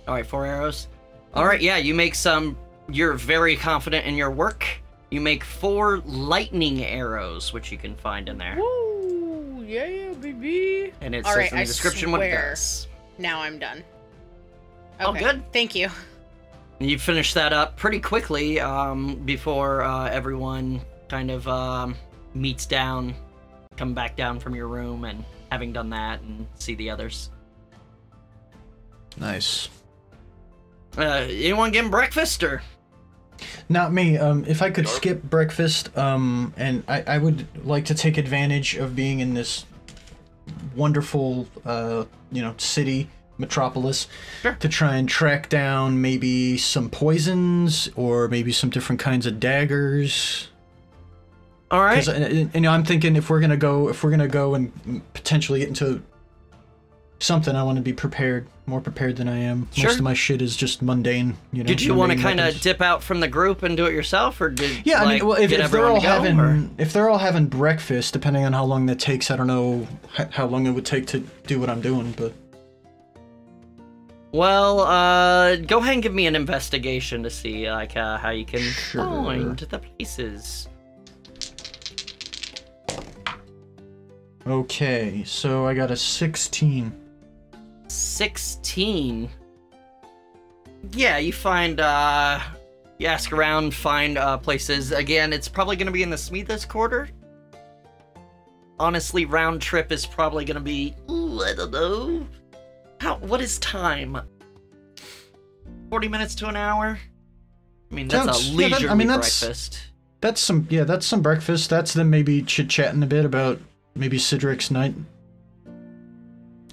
Yeah. Alright, 4 arrows. Alright, yeah, you make you're very confident in your work. You make 4 lightning arrows, which you can find in there. Woo, yeah, baby. And it says in the description what it does. Now I'm done. Okay. Oh, good. Thank you. You finish that up pretty quickly before everyone kind of meets down, come back down from your room and having done that and see the others. Nice. Anyone getting breakfast or? Not me. If I could skip breakfast, and I would like to take advantage of being in this wonderful, city, metropolis, Sure. to try and track down maybe some poisons or maybe some different kinds of daggers. All right. Because I'm thinking if we're gonna go and potentially get into something, I want to be prepared, more prepared than I am. Sure. Most of my shit is just mundane. Did you want to mundane kind of weapons. dip out from the group and do it yourself, or did Yeah, I mean, well, if get they're everyone all to go, having or? if they're all having breakfast, depending on how long that takes, I don't know how long it would take to do what I'm doing, but Well, go ahead and give me an investigation to see like how you can Sure. find the places. okay. So I got a 16. 16. Yeah, you find you ask around, find places. Again, it's probably going to be in the Smithers Quarter. Honestly, round trip is probably going to be, I don't know. What is time? 40 minutes to an hour? I mean, that's Sounds- a yeah, leisurely that's- breakfast. That's some breakfast. That's them maybe chit-chatting a bit about maybe Cydric's night.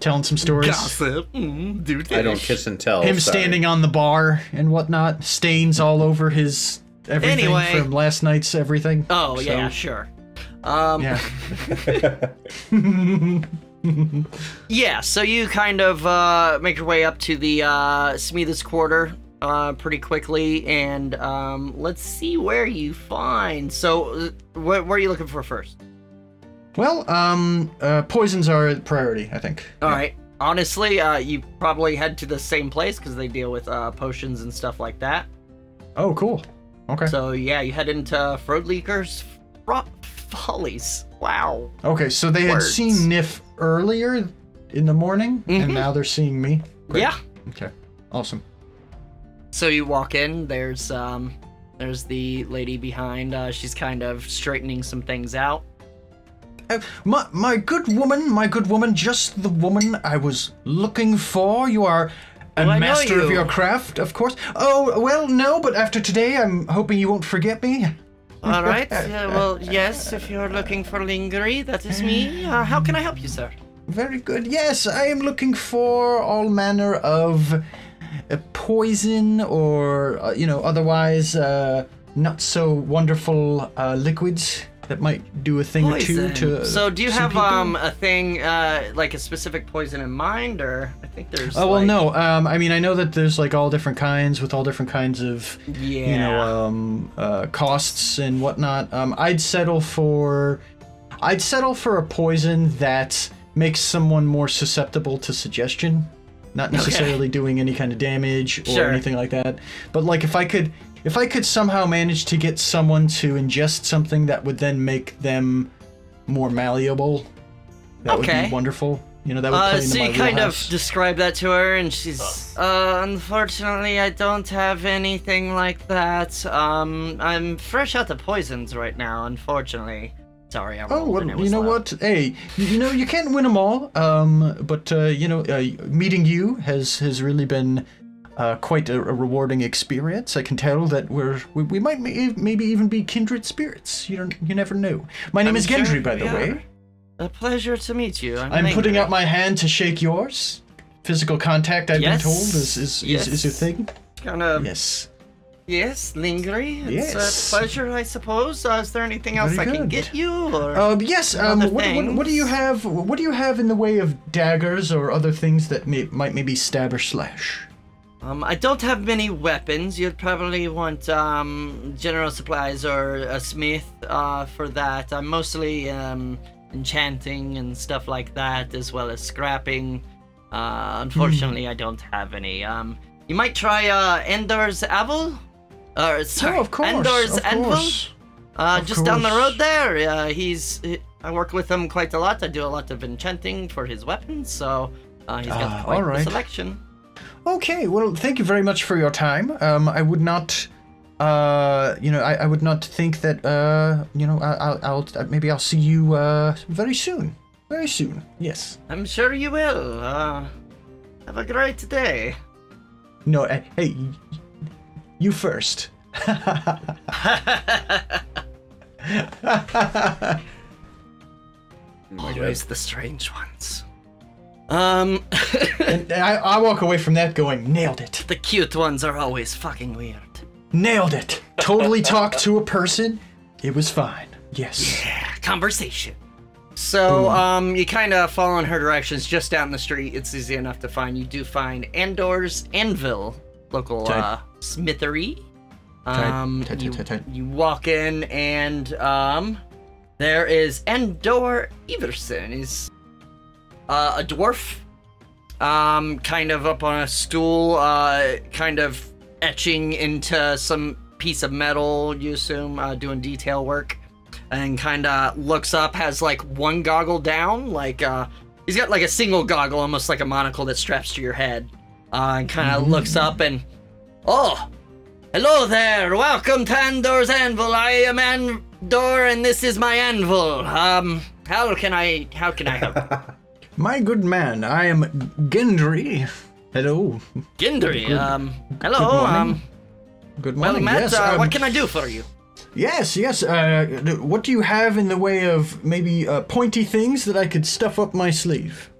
Telling some stories. Gossip. Do I don't kiss and tell. Him sorry. standing on the bar and whatnot. Stains all over his everything Anyway. from last night's everything. Oh, So, yeah, sure. Yeah. Yeah, so you kind of make your way up to the Smithers Quarter pretty quickly, and let's see where you find. So, where are you looking for first? Well, poisons are a priority, I think. All right. Honestly, you probably head to the same place because they deal with potions and stuff like that. Oh, cool. Okay. So, yeah, you head into Frodleaker's Follies. Wow. Okay, so they had Words. seen Nif earlier in the morning, and now they're seeing me. Great. Yeah. Okay. Awesome. So you walk in, there's the lady behind, she's kind of straightening some things out. My good woman, just the woman I was looking for. You are a Oh, I know master of you. your craft, of course. Oh, well, no, but after today, I'm hoping you won't forget me. All right. Well, yes, if you're looking for Lingry, that is me. How can I help you, sir? Very good. Yes, I am looking for all manner of poison or, otherwise not so wonderful liquids that might do a thing or two to So do you some have people. a thing like a specific poison in mind, or I think there's Oh, well, like, no. I mean, I know that there's like all different kinds with all different kinds of, costs and whatnot. I'd settle for a poison that makes someone more susceptible to suggestion, not necessarily doing any kind of damage or Sure. anything like that. But like if I could somehow manage to get someone to ingest something that would then make them more malleable, that would Okay. be wonderful. That would play into so my you kind of wheelhouse. describe that to her, and she's, unfortunately, I don't have anything like that. I'm fresh out of poisons right now, unfortunately. Sorry, I Oh, rolled well, and it you was know loud. what? Hey, you can't win them all. But meeting you has really been quite a rewarding experience. I can tell that we might maybe even be kindred spirits. You never know. My name I'm is sure Gendry, by we the are. way. A pleasure to meet you. I'm putting Lingry. out my hand to shake yours. Physical contact, I've Yes. been told, is a thing. Kind of. Yes. Yes, Lingry. It's Yes. a pleasure, I suppose. Is there anything else Very I can good. get you? Or Yes. other What do you things? have? What do you have in the way of daggers or other things that might maybe stab or slash? I don't have many weapons. You'd probably want general supplies or a smith for that. I'm mostly enchanting and stuff like that, as well as scrapping. Unfortunately, I don't have any. You might try Endor's Anvil? Sorry, Oh, of course. Endor's of Anvil? course. Just down the course. road there. I work with him quite a lot. I do a lot of enchanting for his weapons, so he's got quite alright. the selection. Okay, well, thank you very much for your time. I would not I would not think that, maybe I'll see you, very soon. Very soon, yes. I'm sure you will. Have a great day. No, hey, you first. Always the strange ones. And I walk away from that going, nailed it. The cute ones are always fucking weird. Nailed it. Totally talked to a person. It was fine. Yes. Yeah, conversation. So, you kind of follow in her directions just down the street. It's easy enough to find. You do find Andor's Anvil, local smithery. You walk in and there is Andor Everson. He's a dwarf, kind of up on a stool, kind of etching into some piece of metal, you assume, doing detail work. And kind of looks up, has like one goggle down, like he's got like a single goggle, almost like a monocle that straps to your head. And kind of looks up and, oh, hello there, welcome to Andor's Anvil. I am Andor, and this is my anvil. How can I help? My good man, I am Gendry. Hello. Gendry. Hello. Good morning. Well, Matt, yes, what can I do for you? Yes. What do you have in the way of maybe pointy things that I could stuff up my sleeve?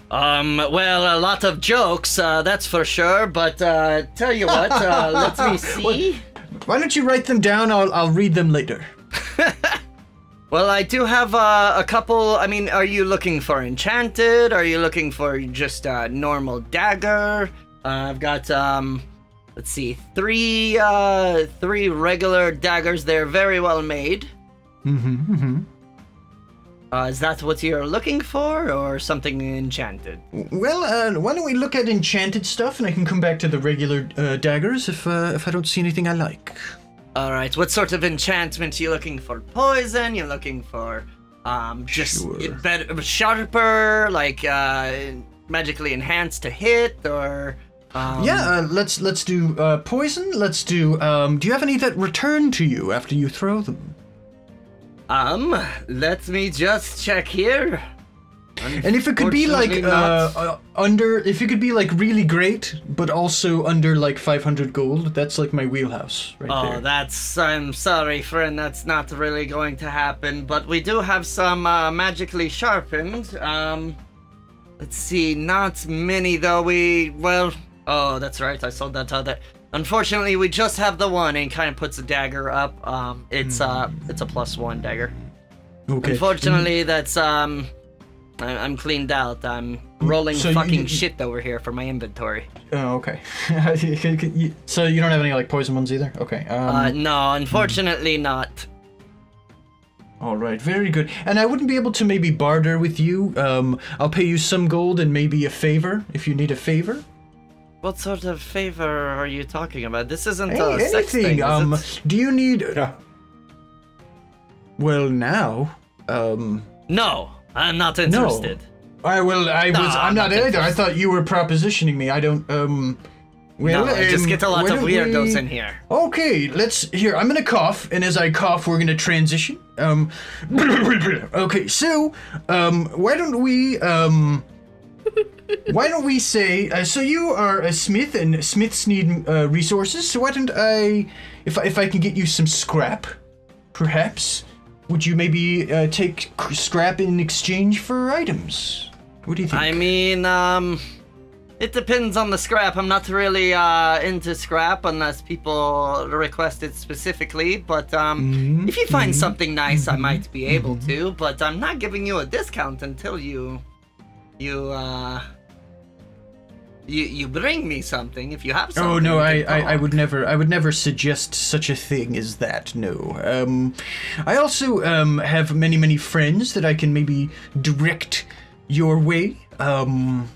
Well, a lot of jokes, that's for sure, but, tell you what, let me see. Why don't you write them down? I'll read them later. Well, I do have, a couple. I mean, are you looking for enchanted? Are you looking for just a normal dagger? I've got, let's see, three regular daggers. They're very well made. Is that what you're looking for, or something enchanted? Well, why don't we look at enchanted stuff, and I can come back to the regular daggers if I don't see anything I like. All right. What sort of enchantment are you looking for? Poison? You're looking for just better, sharper, like magically enhanced to hit, or? Let's do poison. Let's do. Do you have any that return to you after you throw them? Let me just check here. And if it could be like if it could be like really great, but also under like 500 gold, that's like my wheelhouse right there. I'm sorry, friend, that's not really going to happen. But we do have some magically sharpened. Let's see, not many though. Oh, that's right, I sold that other. Unfortunately, we just have the one, and kind of puts a dagger up. It's a +1 dagger. Okay. Unfortunately, that's I'm cleaned out. I'm rolling fucking shit over here for my inventory. Oh, okay. So you don't have any like poison ones either? Okay. No, unfortunately not. All right, very good. And I wouldn't be able to maybe barter with you. I'll pay you some gold and maybe a favor if you need a favor. What sort of favor are you talking about? This isn't a sex thing, is it? Do you need... Well, now, No, I'm not interested. No. I'm not either. I thought you were propositioning me. I don't, Well, no, I just get a lot of weirdos in here. Okay, I'm gonna cough, and as I cough, we're gonna transition. Okay, so, why don't we say, so you are a smith, and smiths need resources, so why don't if I can get you some scrap, perhaps, would you maybe take scrap in exchange for items? What do you think? I mean, it depends on the scrap. I'm not really into scrap unless people request it specifically, but if you find something nice, I might be able to, but I'm not giving you a discount until you bring me something if you have something. Oh no, I would never suggest such a thing as that. No. I also have many friends that I can maybe direct your way. To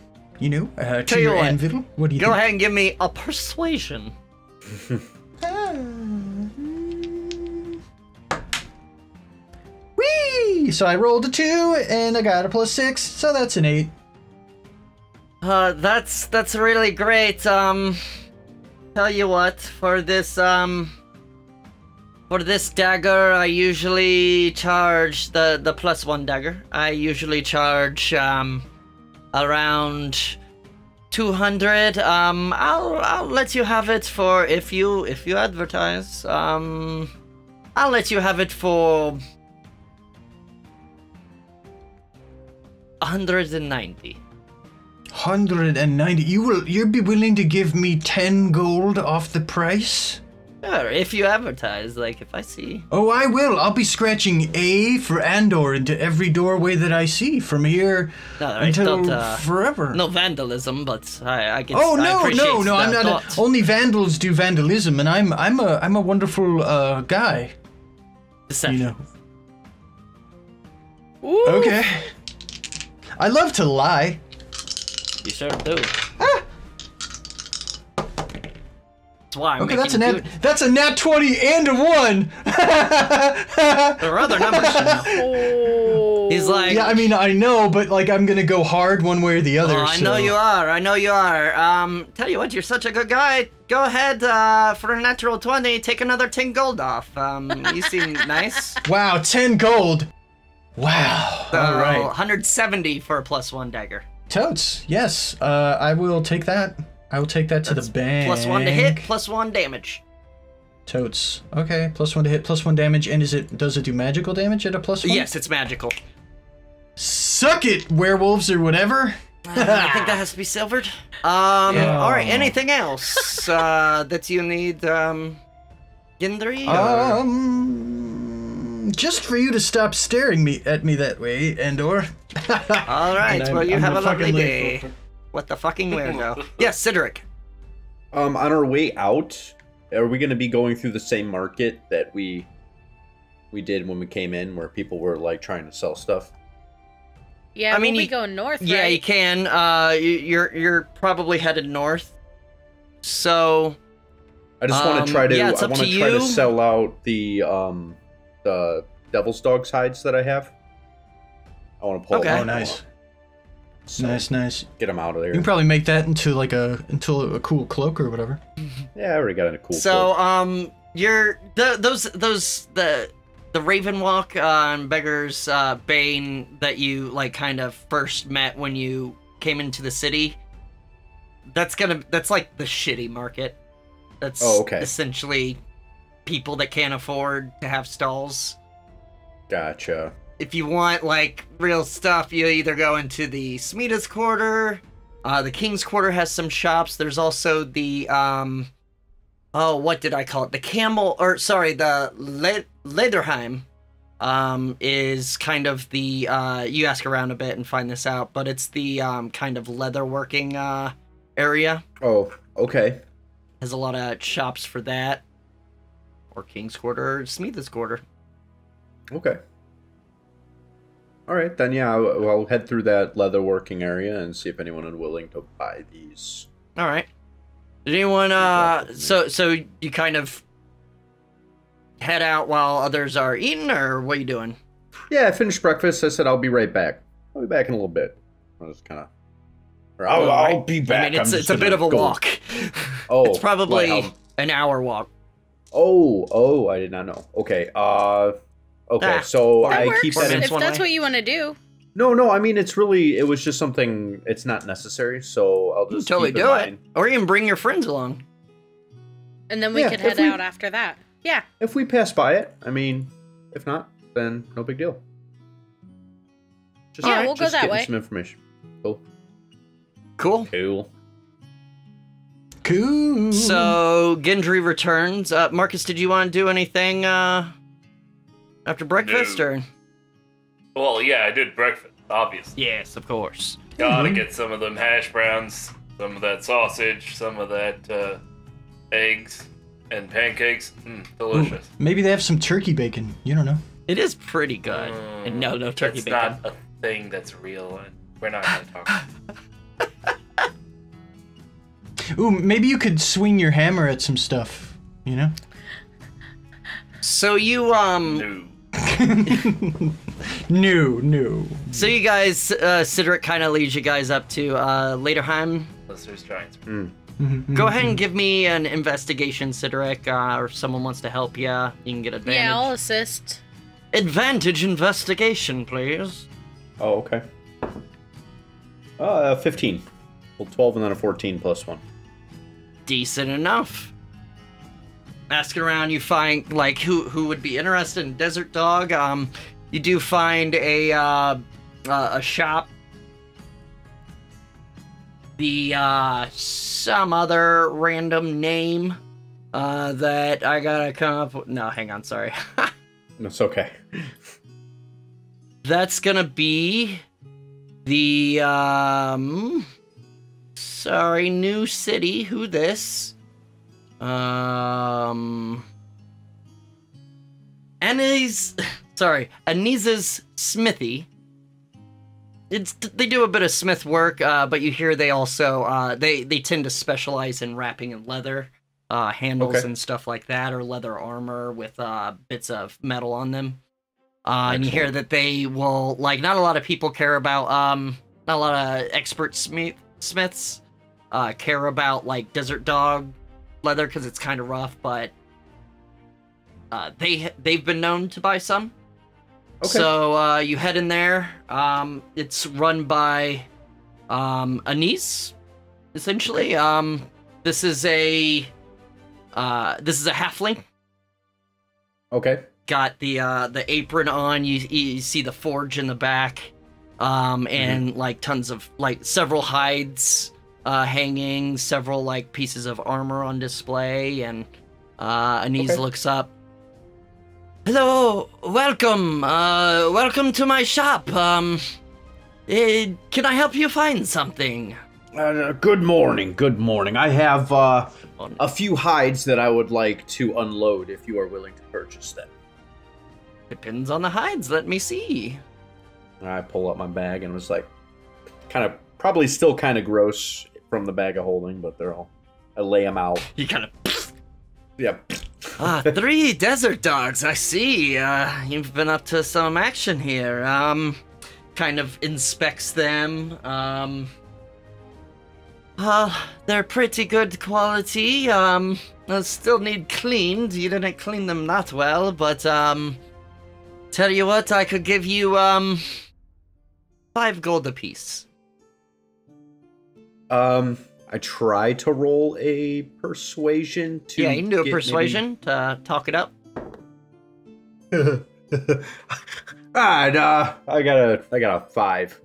your anvil. What do you think? Go ahead and give me a persuasion. Whee! So I rolled a 2 and I got a +6, so that's an 8. That's really great. tell you what, for this dagger, I usually charge the +1 dagger. I usually charge around 200. I'll let you have it for if you advertise. I'll let you have it for 190. 190. You'll be willing to give me 10 gold off the price? Sure, if you advertise, like if I see. Oh, I will. I'll be scratching A for Andor into every doorway that I see from here until forever. No vandalism, but I get. Oh I no, appreciate no! I'm that not. thought. Only vandals do vandalism, and I'm a wonderful guy. Deception. You know. Ooh. Okay. I love to lie. You sure do. Ah! That's why I'm Okay, making you do it. that's a nat 20 and a 1. There are other numbers to know. Oh. He's like, Yeah, I mean, I know, but like I'm gonna go hard one way or the other. oh, I know you are. I know you are. Tell you what, you're such a good guy. Go ahead, for a natural 20, take another 10 gold off. You seem nice. Wow, 10 gold. Wow. So, All right. 170 for a +1 dagger. Totes. Yes. I will take that. I will take that to the bank. +1 to hit, +1 damage. Totes. Okay. +1 to hit, +1 damage, and does it do magical damage at a +1? Yes, it's magical. Suck it, werewolves or whatever. I think that has to be silvered. Yeah. All right. Anything else that you need, Gendry? Just for you to stop staring at me that way, Andor. All right. And Well, you I'm have a a lovely fucking day. What the fucking weirdo? Yes, Cydorik. On our way out, are we going to be going through the same market that we did when we came in, where people were like trying to sell stuff? Yeah, I mean, we you- go north, Yeah, right? you can. You're probably headed north. So I just want to try to. yeah, it's I up want to to try to you. sell out the devil's dog's hides that I have. I want to pull. Okay. them Oh, out. nice. So, Nice. Get them out of there. You can probably make that into a cool cloak or whatever. Yeah, I already got a cool. So cloak. you're the Raven Walk and Beggar's Bane that you like kind of first met when you came into the city. That's like the shitty market. That's essentially people that can't afford to have stalls. Gotcha. If you want like real stuff, you either go into the Smeeta's Quarter. The King's Quarter has some shops. There's also the what did I call it? The Lederheim is kind of the you ask around a bit and find this out, but it's the kind of leatherworking area. Oh, okay. Has a lot of shops for that. Or King's Quarter or Smeeta's Quarter. Okay. All right, then yeah, I'll head through that leatherworking area and see if anyone is willing to buy these. All right. Did anyone so you kind of head out while others are eating, or what are you doing? Yeah, I finished breakfast. I said I'll be right back. I'll be back in a little bit. I was kind of. I'll be back. I mean, I'm it's just a bit gonna of a go. walk. Oh, It's probably what, an hour walk. Oh, I did not know. Okay, okay, so That I works keep that in. if one that's way. what you want to do. No, I mean, it was just something, it's not necessary, so I'll You just totally keep in do it. mind. Or you can bring your friends along. And then we Yeah, could if head we- out after that. Yeah. If we pass by it, I mean, if not, then no big deal. Just, Yeah, we'll go just that getting way. some information. Cool. Cool. Cool. So Gendry returns. Marcus, did you want to do anything after breakfast, No. or? Well, yeah, I did breakfast, obviously. Yes, of course. Gotta get some of them hash browns, some of that sausage, some of that eggs and pancakes. Delicious. Maybe they have some turkey bacon. You don't know. It is pretty good. And no turkey It's bacon. not a thing that's real, and we're not gonna talk. Ooh, maybe you could swing your hammer at some stuff. You know. So you No. No. So you guys, Cydorik kind of leads you guys up to Lederheim. Unless there's giants. Go ahead and give me an investigation, Cydorik, or if someone wants to help you, you can get advantage. Yeah, I'll assist. Advantage investigation, please. Oh, okay. 15. Well, 12 and then a 14 plus 1. Decent enough. Asking around, you find, like, who would be interested in Desert Dog. You do find a shop. Some other random name that I gotta come up with. No, hang on, sorry. That's okay. That's gonna be the, sorry, New City. Who this? Anisa's Smithy. They do a bit of smith work, but you hear they also, they tend to specialize in wrapping in leather, handles and stuff like that, or leather armor with, bits of metal on them. And you hear that they will, like, not a lot of people care about, not a lot of expert smiths, care about, like, Desert Dog leather, because it's kind of rough, but, they've been known to buy some. Okay. So, you head in there. It's run by, Anise, essentially. This is a halfling. Okay. Got the apron on. You see the forge in the back, and like tons of, like, several hides hanging, several, like, pieces of armor on display, and Anise looks up. Hello, welcome to my shop. Can I help you find something? Good morning. I have a few hides that I would like to unload if you are willing to purchase them. Depends on the hides, let me see. I pull up my bag and was like, probably still kind of gross from the bag of holding, but I lay them out. You kind of... Yep. 3 desert dogs, I see. You've been up to some action here. Kind of inspects them. They're pretty good quality. They'll still need cleaned. You didn't clean them that well, but, tell you what, I could give you, 5 gold apiece. I try to roll a persuasion to... Yeah, you can do a persuasion to talk it up. Alright, I got a 5.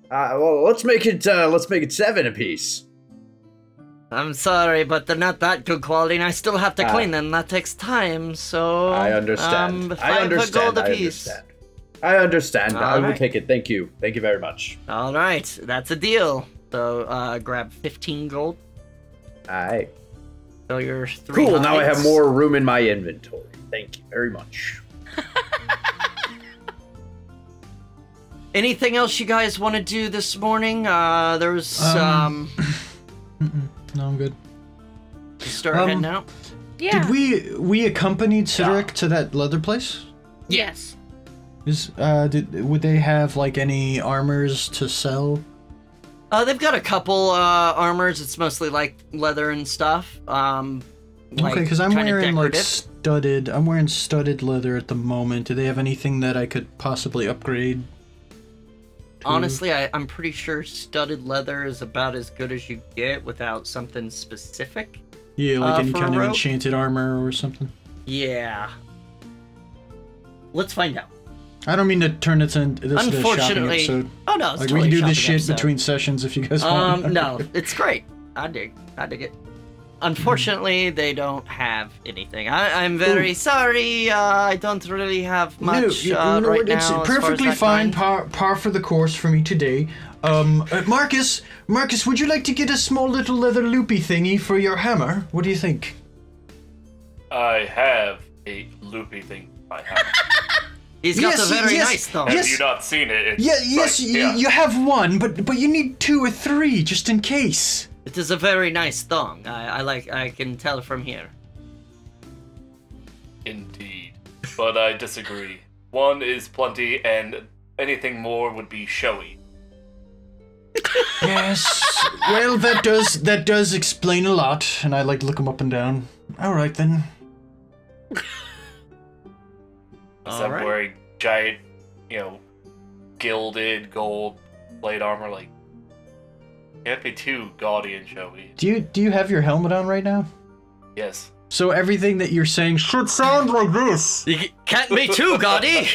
Well, let's make it 7 apiece. I'm sorry, but they're not that good quality, and I still have to clean them. That takes time, so... I understand. 5 gold apiece. I understand. All I will right. take it. Thank you. Thank you very much. All right, that's a deal. So, grab 15 gold. Alright. So your 3 Cool, now I hides. have more room in my inventory. Thank you very much. Anything else you guys want to do this morning? There's, No, I'm good. start heading out? Yeah. Did we accompanied Cydorik to that leather place? Yes. Would they have, like, any armors to sell? They've got a couple armors. It's mostly like leather and stuff. Okay, because I'm wearing I'm wearing studded leather at the moment. Do they have anything that I could possibly upgrade to? Honestly, I'm pretty sure studded leather is about as good as you get without something specific. Yeah, like any for kind a of rope? enchanted armor or something. Yeah. Let's find out. I don't mean to turn this into a shopping Unfortunately, episode. oh no, it's Like, totally we can do shopping this shit episode. between sessions if you guys want. No, it's great. I dig it. Unfortunately, they don't have anything. I'm very sorry. I don't really have much right it's now. perfectly as far as that fine. kind. Par for the course for me today. Marcus, would you like to get a small little leather loopy thingy for your hammer? What do you think? I have a loopy thing. I have. He's got Yes, a very yes, nice thong. yes. Have you not seen it? It's Yes, like, you have one, but you need 2 or 3 just in case. It is a very nice thong. I can tell from here. Indeed. But I disagree. 1 is plenty, and anything more would be showy. Yes. Well, that does explain a lot, and I like to look them up and down. All right then. I'm wearing giant, gilded gold plate armor. Like, can't be too gaudy and showy. Do you have your helmet on right now? Yes. So everything that you're saying should sound like this. You can't be too gaudy.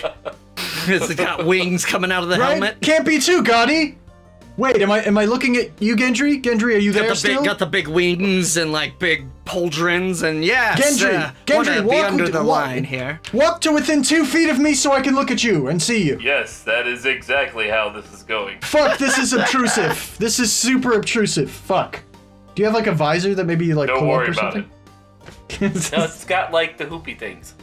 It's got wings coming out of the helmet. Can't be too gaudy. Wait, am I looking at you, Gendry? Gendry, are you there still? Got the big wings and like big pauldrons and yes. Gendry, walk under the line here. Walk to within 2 feet of me so I can look at you and see you. Yes, that is exactly how this is going. Fuck, this is obtrusive. This is super obtrusive. Fuck. Do you have like a visor that maybe like Don't pull worry up or about something? No, it's got like the hoopy things.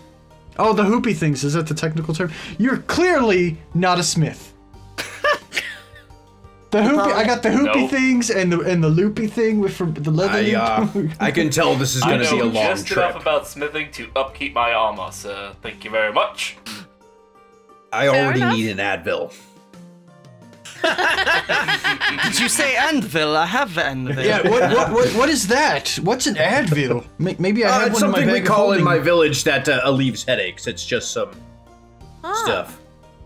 Oh, the hoopy things. Is that the technical term? You're clearly not a smith. The hoopy, I got the hoopy things and the loopy thing with the leather. I can tell this is going to be a long I know just trip. enough about smithing to upkeep my armor, so thank you very much. I already need an Advil. Did you say anvil? I have anvil. Yeah, what is that? What's an Advil? Maybe I have It's one in my something we bag of call in holding. my village that alleviates headaches. It's just some stuff.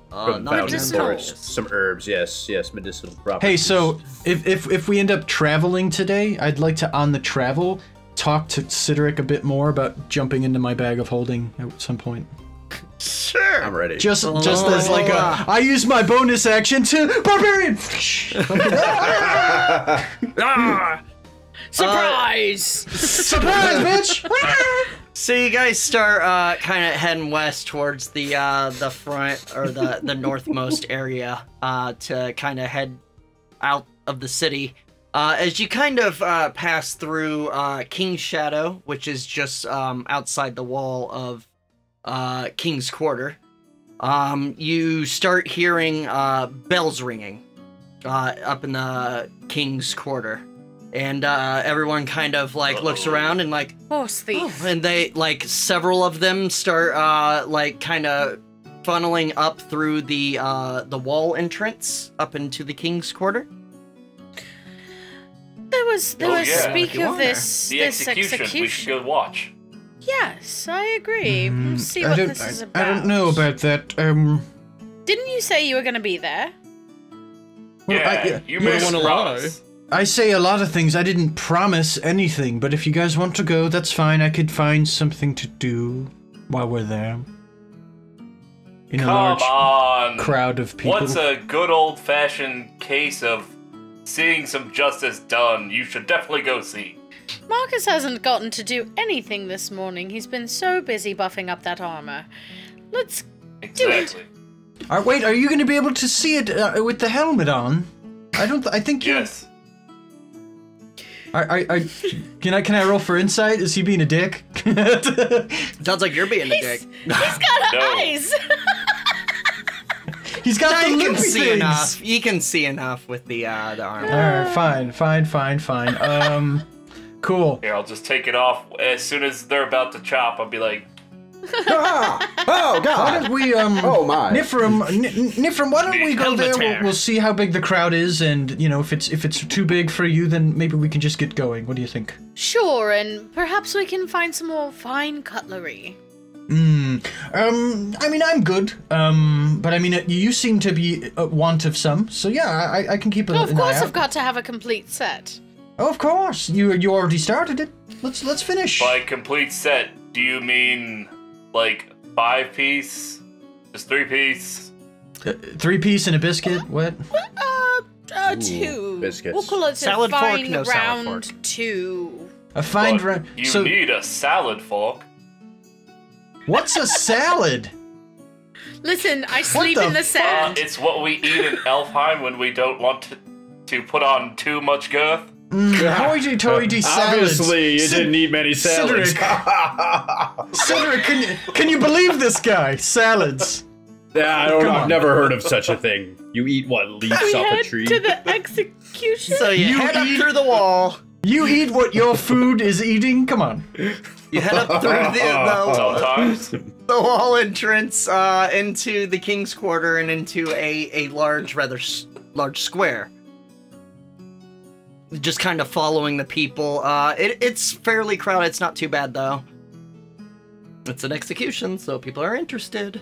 From not found in medicinal. forests. Some herbs, yes, medicinal properties. Hey, so if we end up traveling today, I'd like to on the travel talk to Cydorik a bit more about jumping into my bag of holding at some point. Sure. I'm ready. Just as like I use my bonus action to barbarian. Surprise! Surprise, bitch! So you guys start kind of heading west towards the front or the northmost area to kind of head out of the city. As you kind of pass through King's Shadow, which is just outside the wall of King's Quarter, you start hearing bells ringing up in the King's Quarter. And everyone kind of like looks around and like, Horse thief. and they like several of them start like kind of funneling up through the wall entrance up into the King's Quarter. There was speak You of are. this The execution. We should go watch. Yes, I agree. We'll see what this is about. I don't know about that. Didn't you say you were going to be there? Yeah, you made wanna a promise. I say a lot of things. I didn't promise anything, but if you guys want to go, that's fine. I could find something to do while we're there. In a Come large on. crowd of people. What's a good old-fashioned case of seeing some justice done? You should definitely go see. Marcus hasn't gotten to do anything this morning. He's been so busy buffing up that armor. Let's Exactly. Wait, are you going to be able to see it with the helmet on? I think you. Yes. Can I roll for insight? Is he being a dick? Sounds like you're being a dick. He's got No. eyes! He's got the You can loopy see things. enough. You can see enough with the armor. Alright, fine. Cool. Here, I'll just take it off. As soon as they're about to chop, I'll be like, Oh, God! Why don't we, Oh, my. Niphirim, why don't we go there? Helmetaire. We'll see how big the crowd is, and, if it's too big for you, then maybe we can just get going. What do you think? Sure, and perhaps we can find some more fine cutlery. I mean, I'm good. But I mean, you seem to be at want of some, so yeah, I can keep an eye out. Of course I've got to have a complete set. Oh, of course. You already started it. Let's finish. by complete set, do you mean, like, 5-piece? Just 3-piece? 3-piece and a biscuit. What? Two. biscuits. We'll call it Salad a fork, fine no salad round fork. 2. A fine Look, round. you So, need a salad fork. what's a salad? Listen, I sleep the in the sand. It's what we eat in Elfheim when we don't want to put on too much girth. Hoity-toity salads. Obviously, you didn't eat many salads. Cydorik, can you believe this guy? Salads. Yeah, I don't know. Come on. I've never heard of such a thing. You eat what, leaves we off a head tree? to the execution. So you head up through the wall. You eat what your food is eating? Come on. You head up through the Sometimes. wall entrance into the King's Quarter and into a large, rather large square. just kind of following the people. It's fairly crowded. It's not too bad, though. It's an execution, so people are interested.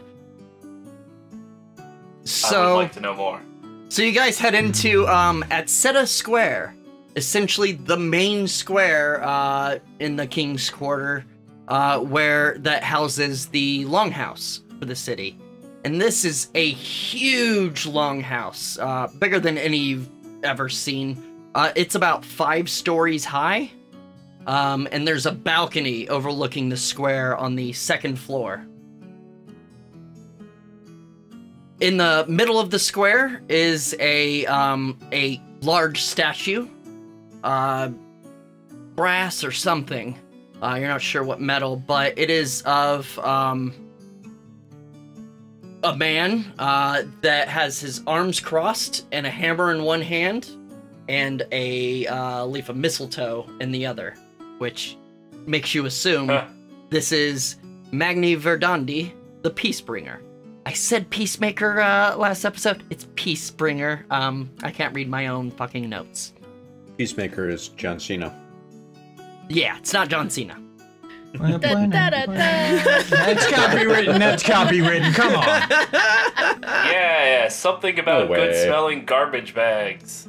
So, I would like to know more. So you guys head into Atseta Square, essentially the main square in the King's Quarter, where that houses the longhouse for the city. And this is a huge longhouse, bigger than any you've ever seen. It's about 5 stories high, and there's a balcony overlooking the square on the 2nd floor. In the middle of the square is a large statue, brass or something. You're not sure what metal, but it is of a man that has his arms crossed and a hammer in one hand and a leaf of mistletoe in the other, which makes you assume this is Magni Verdandi, the Peacebringer. I said Peacemaker last episode. It's Peacebringer. I can't read my own fucking notes. Peacemaker is John Cena. Yeah, it's not John Cena. That's copywritten. That's copywritten. Come on. Yeah, something about No way. good smelling garbage bags.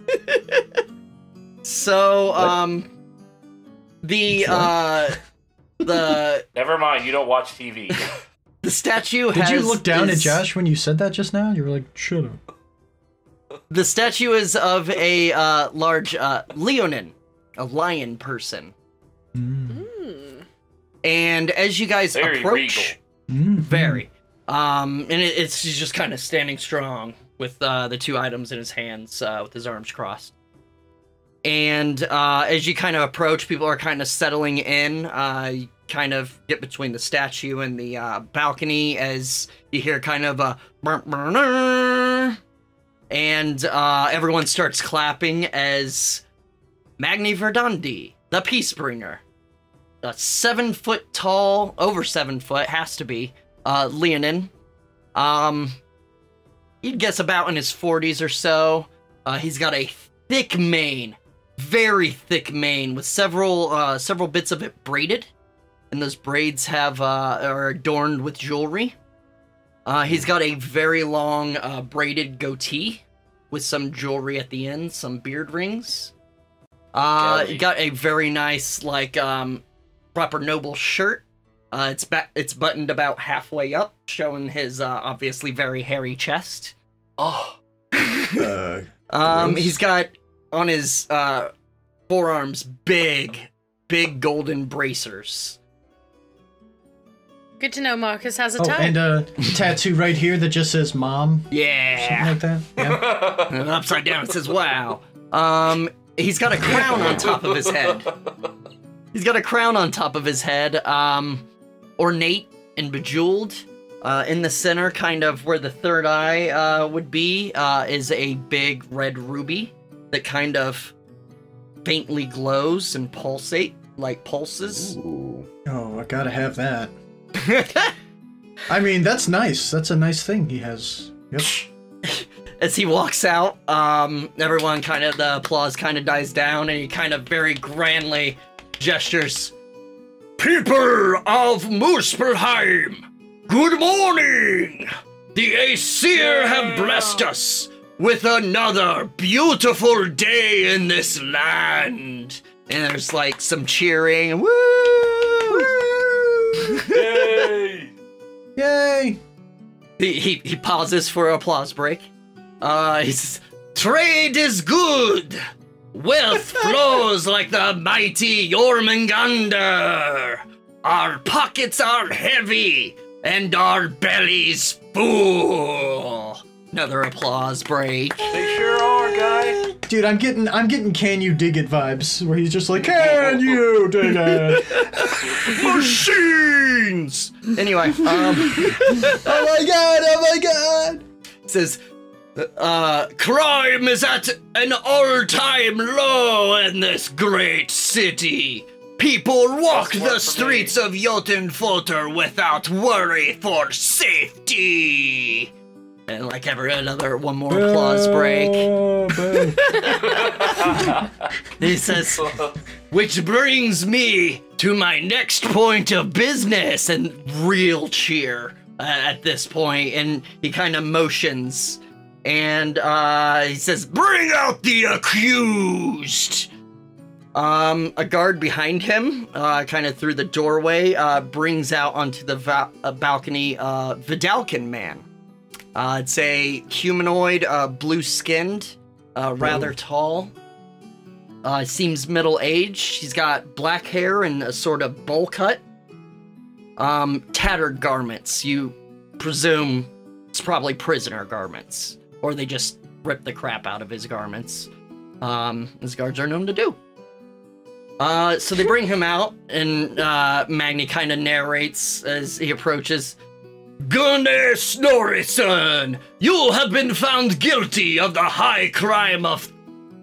So, the Never mind, you don't watch TV. the statue Did has... you look down at is- Josh when you said that just now? You were like, shut up. The statue is of a large leonin, a lion person. And as you guys Very approach... regal. Very. And it's he's just kind of standing strong with the 2 items in his hands, with his arms crossed. And as you kind of approach, people are kind of settling in. You kind of get between the statue and the balcony as you hear kind of a... And everyone starts clapping as Magni Verdandi, the Peacebringer, a 7 foot tall, over 7 foot, has to be, Leonin. You'd guess about in his 40s or so. He's got a thick mane, very thick mane, with several bits of it braided, and those braids are adorned with jewelry. He's got a very long braided goatee with some jewelry at the end, some beard rings. He got a very nice, proper noble shirt. It's buttoned about halfway up, showing his obviously very hairy chest. Oh. He's got on his forearms big golden bracers. Good to know Marcus has a Oh, tie. and a tattoo right here that just says mom. Yeah. Something like that. Yeah. And upside down it says wow. He's got a crown on top of his head. Ornate and bejeweled. In the center, kind of where the third eye would be, is a big red ruby that kind of faintly glows and pulses. Ooh. Oh, I gotta have that. I mean, that's nice. That's a nice thing he has. Yep. As he walks out, everyone the applause kind of dies down, and he kind of very grandly gestures. People of Muspelheim, good morning! The Aesir have blessed us with another beautiful day in this land. And there's some cheering. Woo! Yay! Yay! He pauses for an applause break. He says, trade is good. Wealth flows like the mighty Jormungandr. Our pockets are heavy and our bellies full. Another applause break. They sure are, guys. Dude, I'm getting Can You Dig It vibes, where he's just like, Can you dig it? Machines! Anyway, Oh my god! it says, crime is at an all-time low in this great city. People walk That's work the for streets of JotunnFotr without worry for safety. And like one more applause break. He says, which brings me to my next point of business, and real cheer at this point, and he kind of motions, and he says, bring out the accused. A guard behind him, kind of through the doorway, brings out onto the balcony Vidalcan man. It's a humanoid, blue-skinned, rather tall. Seems middle-aged. He's got black hair and a sort of bowl cut. Tattered garments. You presume it's probably prisoner garments. Or they just ripped the crap out of his garments. As guards are known to do. So they bring him out, and Magni kind of narrates as he approaches. Gunnar Snorrison, you have been found guilty of the high crime of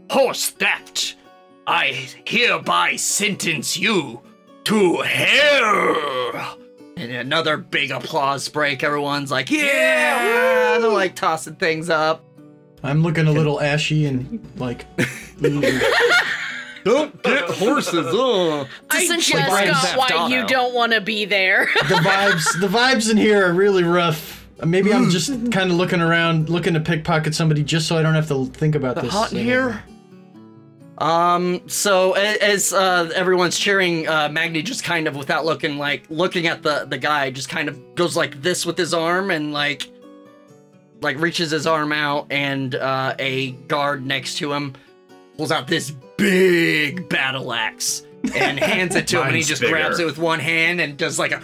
horse theft. I hereby sentence you to hell. And another big applause break. Everyone's like, yeah! They're like tossing things up. I'm looking a little ashy and like... Don't get horses. I just got why you don't want to be there. The vibes in here are really rough. Maybe I'm just kind of looking around, looking to pickpocket somebody just so I don't have to think about this. Hot in here. So as everyone's cheering, Magni just kind of, without looking at the guy, just kind of goes like this with his arm and like reaches his arm out, and a guard next to him pulls out this big battle axe and hands it to him, and he just grabs it with one hand and does like a...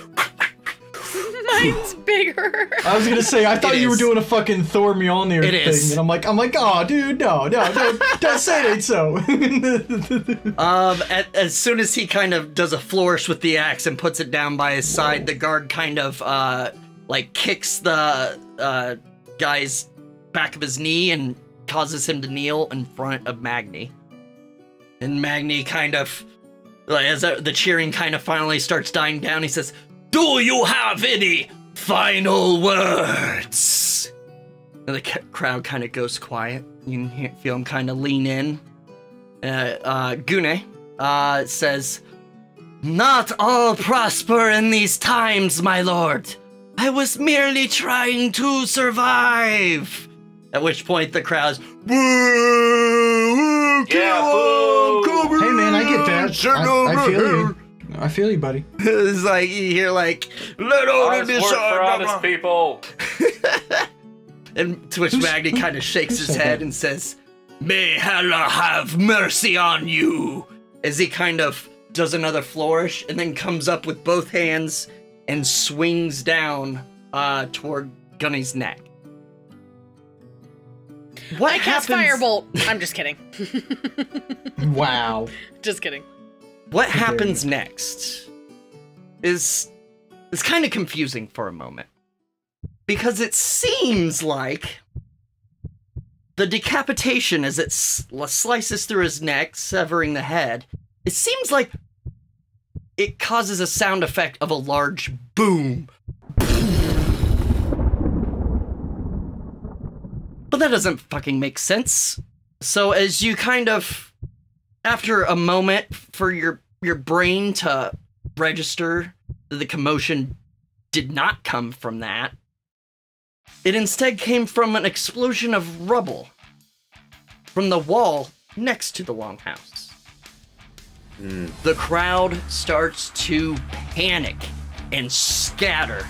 Mine's bigger. I was gonna say, I thought you were doing a fucking Thor Mjolnir thing, and I'm like, oh, dude, no, don't say it ain't so. As soon as he kind of does a flourish with the axe and puts it down by his side, the guard kind of, like, kicks the, guy's back of his knee and causes him to kneel in front of Magni. And Magni kind of, like, as the cheering kind of finally starts dying down, he says, do you have any final words? And the crowd kind of goes quiet. You can feel him kind of lean in. Gune says, not all prosper in these times, my lord. I was merely trying to survive. At which point the crowd's, boo! Yeah, boo! Hey man, I get that. I feel you. I feel you, buddy. It's like, you hear like, let out this work for honest people. And to which Magni kind of shakes his head and says, may Allah have mercy on you. As he kind of does another flourish and then comes up with both hands and swings down toward Gunny's neck. I cast Firebolt. I'm just kidding. Wow. Just kidding. What happens next is kind of confusing for a moment. Because it seems like the decapitation, as it slices through his neck, severing the head, it seems like it causes a sound effect of a large boom. But that doesn't fucking make sense. So as you kind of, after a moment for your brain to register that the commotion did not come from that, it instead came from an explosion of rubble from the wall next to the longhouse. The crowd starts to panic and scatter.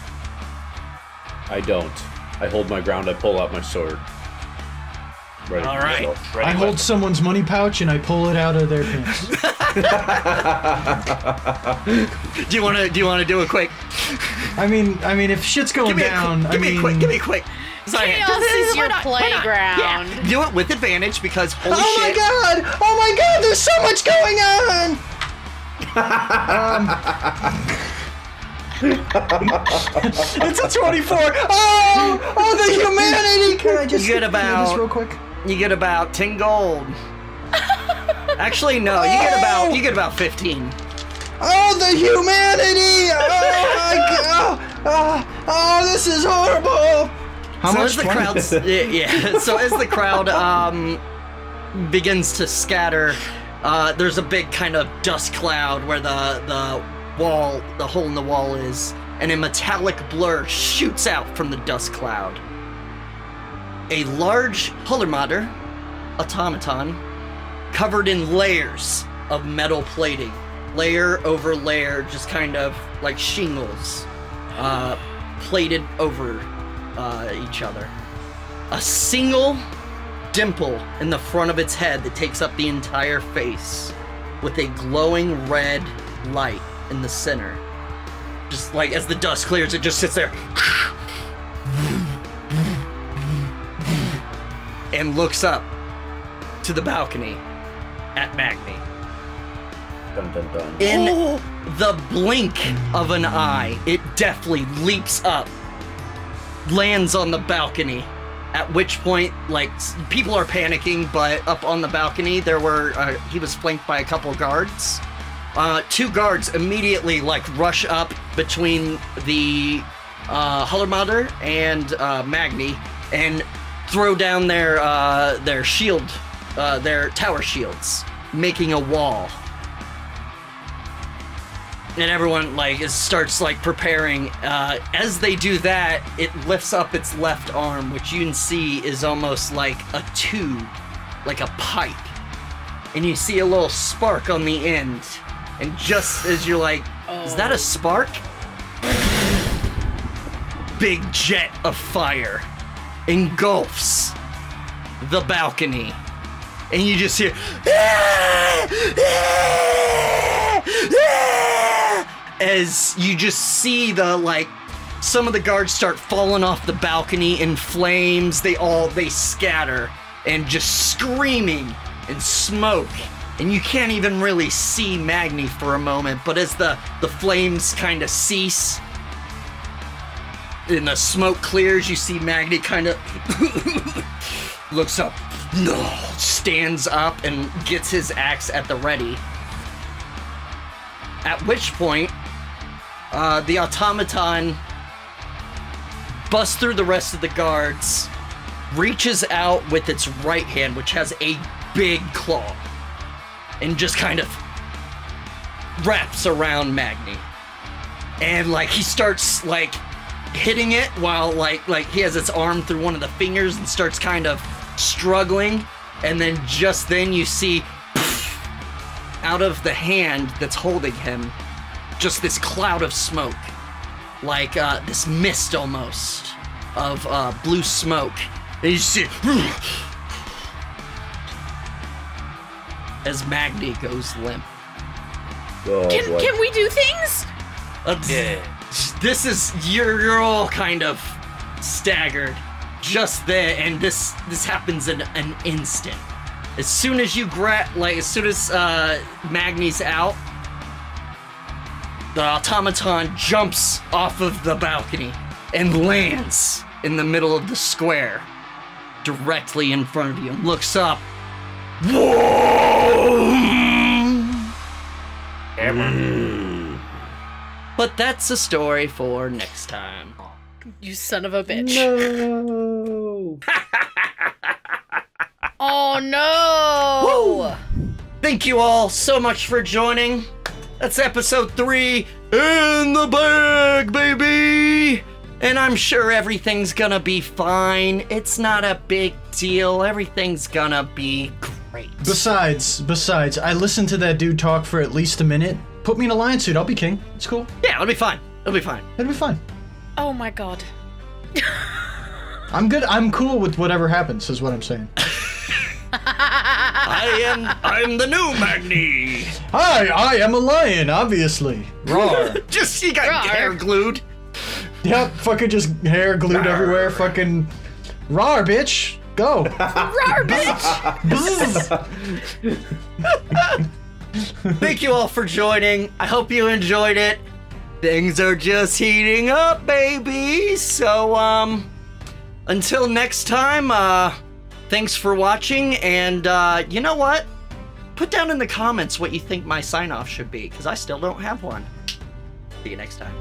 I don't. I hold my ground, I pull out my sword. Ready. All right. I hold someone's money pouch and I pull it out of their pants. Do you want to do a quick? I mean, if shit's going down, give me a quick. Sorry, Chaos is your playground. Yeah, do it with advantage because holy shit. Oh my god, there's so much going on! It's a 24! Oh, the humanity! Can I just do this real quick? You get about 10 gold. Actually, no, you get about 15. Oh, the humanity! Oh my god! Oh, this is horrible! How so much as the 20? crowds, yeah. So as the crowd begins to scatter, there's a big kind of dust cloud where the hole in the wall is, and a metallic blur shoots out from the dust cloud. A large Hullermatter automaton covered in layers of metal plating, layer over layer, just kind of like shingles, plated over each other. A single dimple in the front of its head that takes up the entire face, with a glowing red light in the center. Just like as the dust clears, it just sits there and looks up to the balcony at Magni. Dun, dun, dun. In the blink of an eye, it deftly leaps up, lands on the balcony, at which point, like, people are panicking, but up on the balcony, there were, he was flanked by a couple guards. 2 guards immediately, like, rush up between the Hullermatter and Magni and throw down their shield, their tower shields, making a wall. And everyone starts preparing. As they do that, it lifts up its left arm, which you can see is almost like a tube, like a pipe. And you see a little spark on the end. And just as you're like, is that a spark? Big jet of fire engulfs the balcony. And you just hear, as you just see some of the guards start falling off the balcony in flames. They scatter and just screaming and smoke. And you can't even really see Magni for a moment, but as the flames kind of cease and the smoke clears, you see Magni kind of looks up, stands up and gets his axe at the ready. At which point, the automaton busts through the rest of the guards, reaches out with its right hand, which has a big claw, and just kind of wraps around Magni. And he starts hitting it while he has its arm through one of the fingers and starts kind of struggling. And then just then you see out of the hand that's holding him just this cloud of smoke, this mist almost of blue smoke. And you see as Magni goes limp. Oh, Can we do things? Yeah. This is you're all kind of staggered just there, and this happens in an instant. As soon as you as soon as Magni's out, the automaton jumps off of the balcony and lands in the middle of the square, directly in front of you, and looks up. But that's a story for next time. You son of a bitch. No. Oh no! Woo! Thank you all so much for joining. That's episode 3 in the bag, baby! And I'm sure everything's gonna be fine. It's not a big deal. Everything's gonna be great. Besides, I listened to that dude talk for at least a minute. Put me in a lion suit, I'll be king. It's cool. Yeah, it'll be fine. It'll be fine. It'll be fine. Oh my god. I'm good. I'm cool with whatever happens, is what I'm saying. I'm the new Magni. Hi, I am a lion, obviously. Roar. Just, you got Rawr. hair glued. Yep, fucking just hair glued everywhere. Fucking roar, bitch. Go. Rawr, bitch! Thank you all for joining. I hope you enjoyed it. Things are just heating up, baby. So, until next time, thanks for watching. And, you know what? Put down in the comments what you think my sign-off should be, because I still don't have one. See you next time.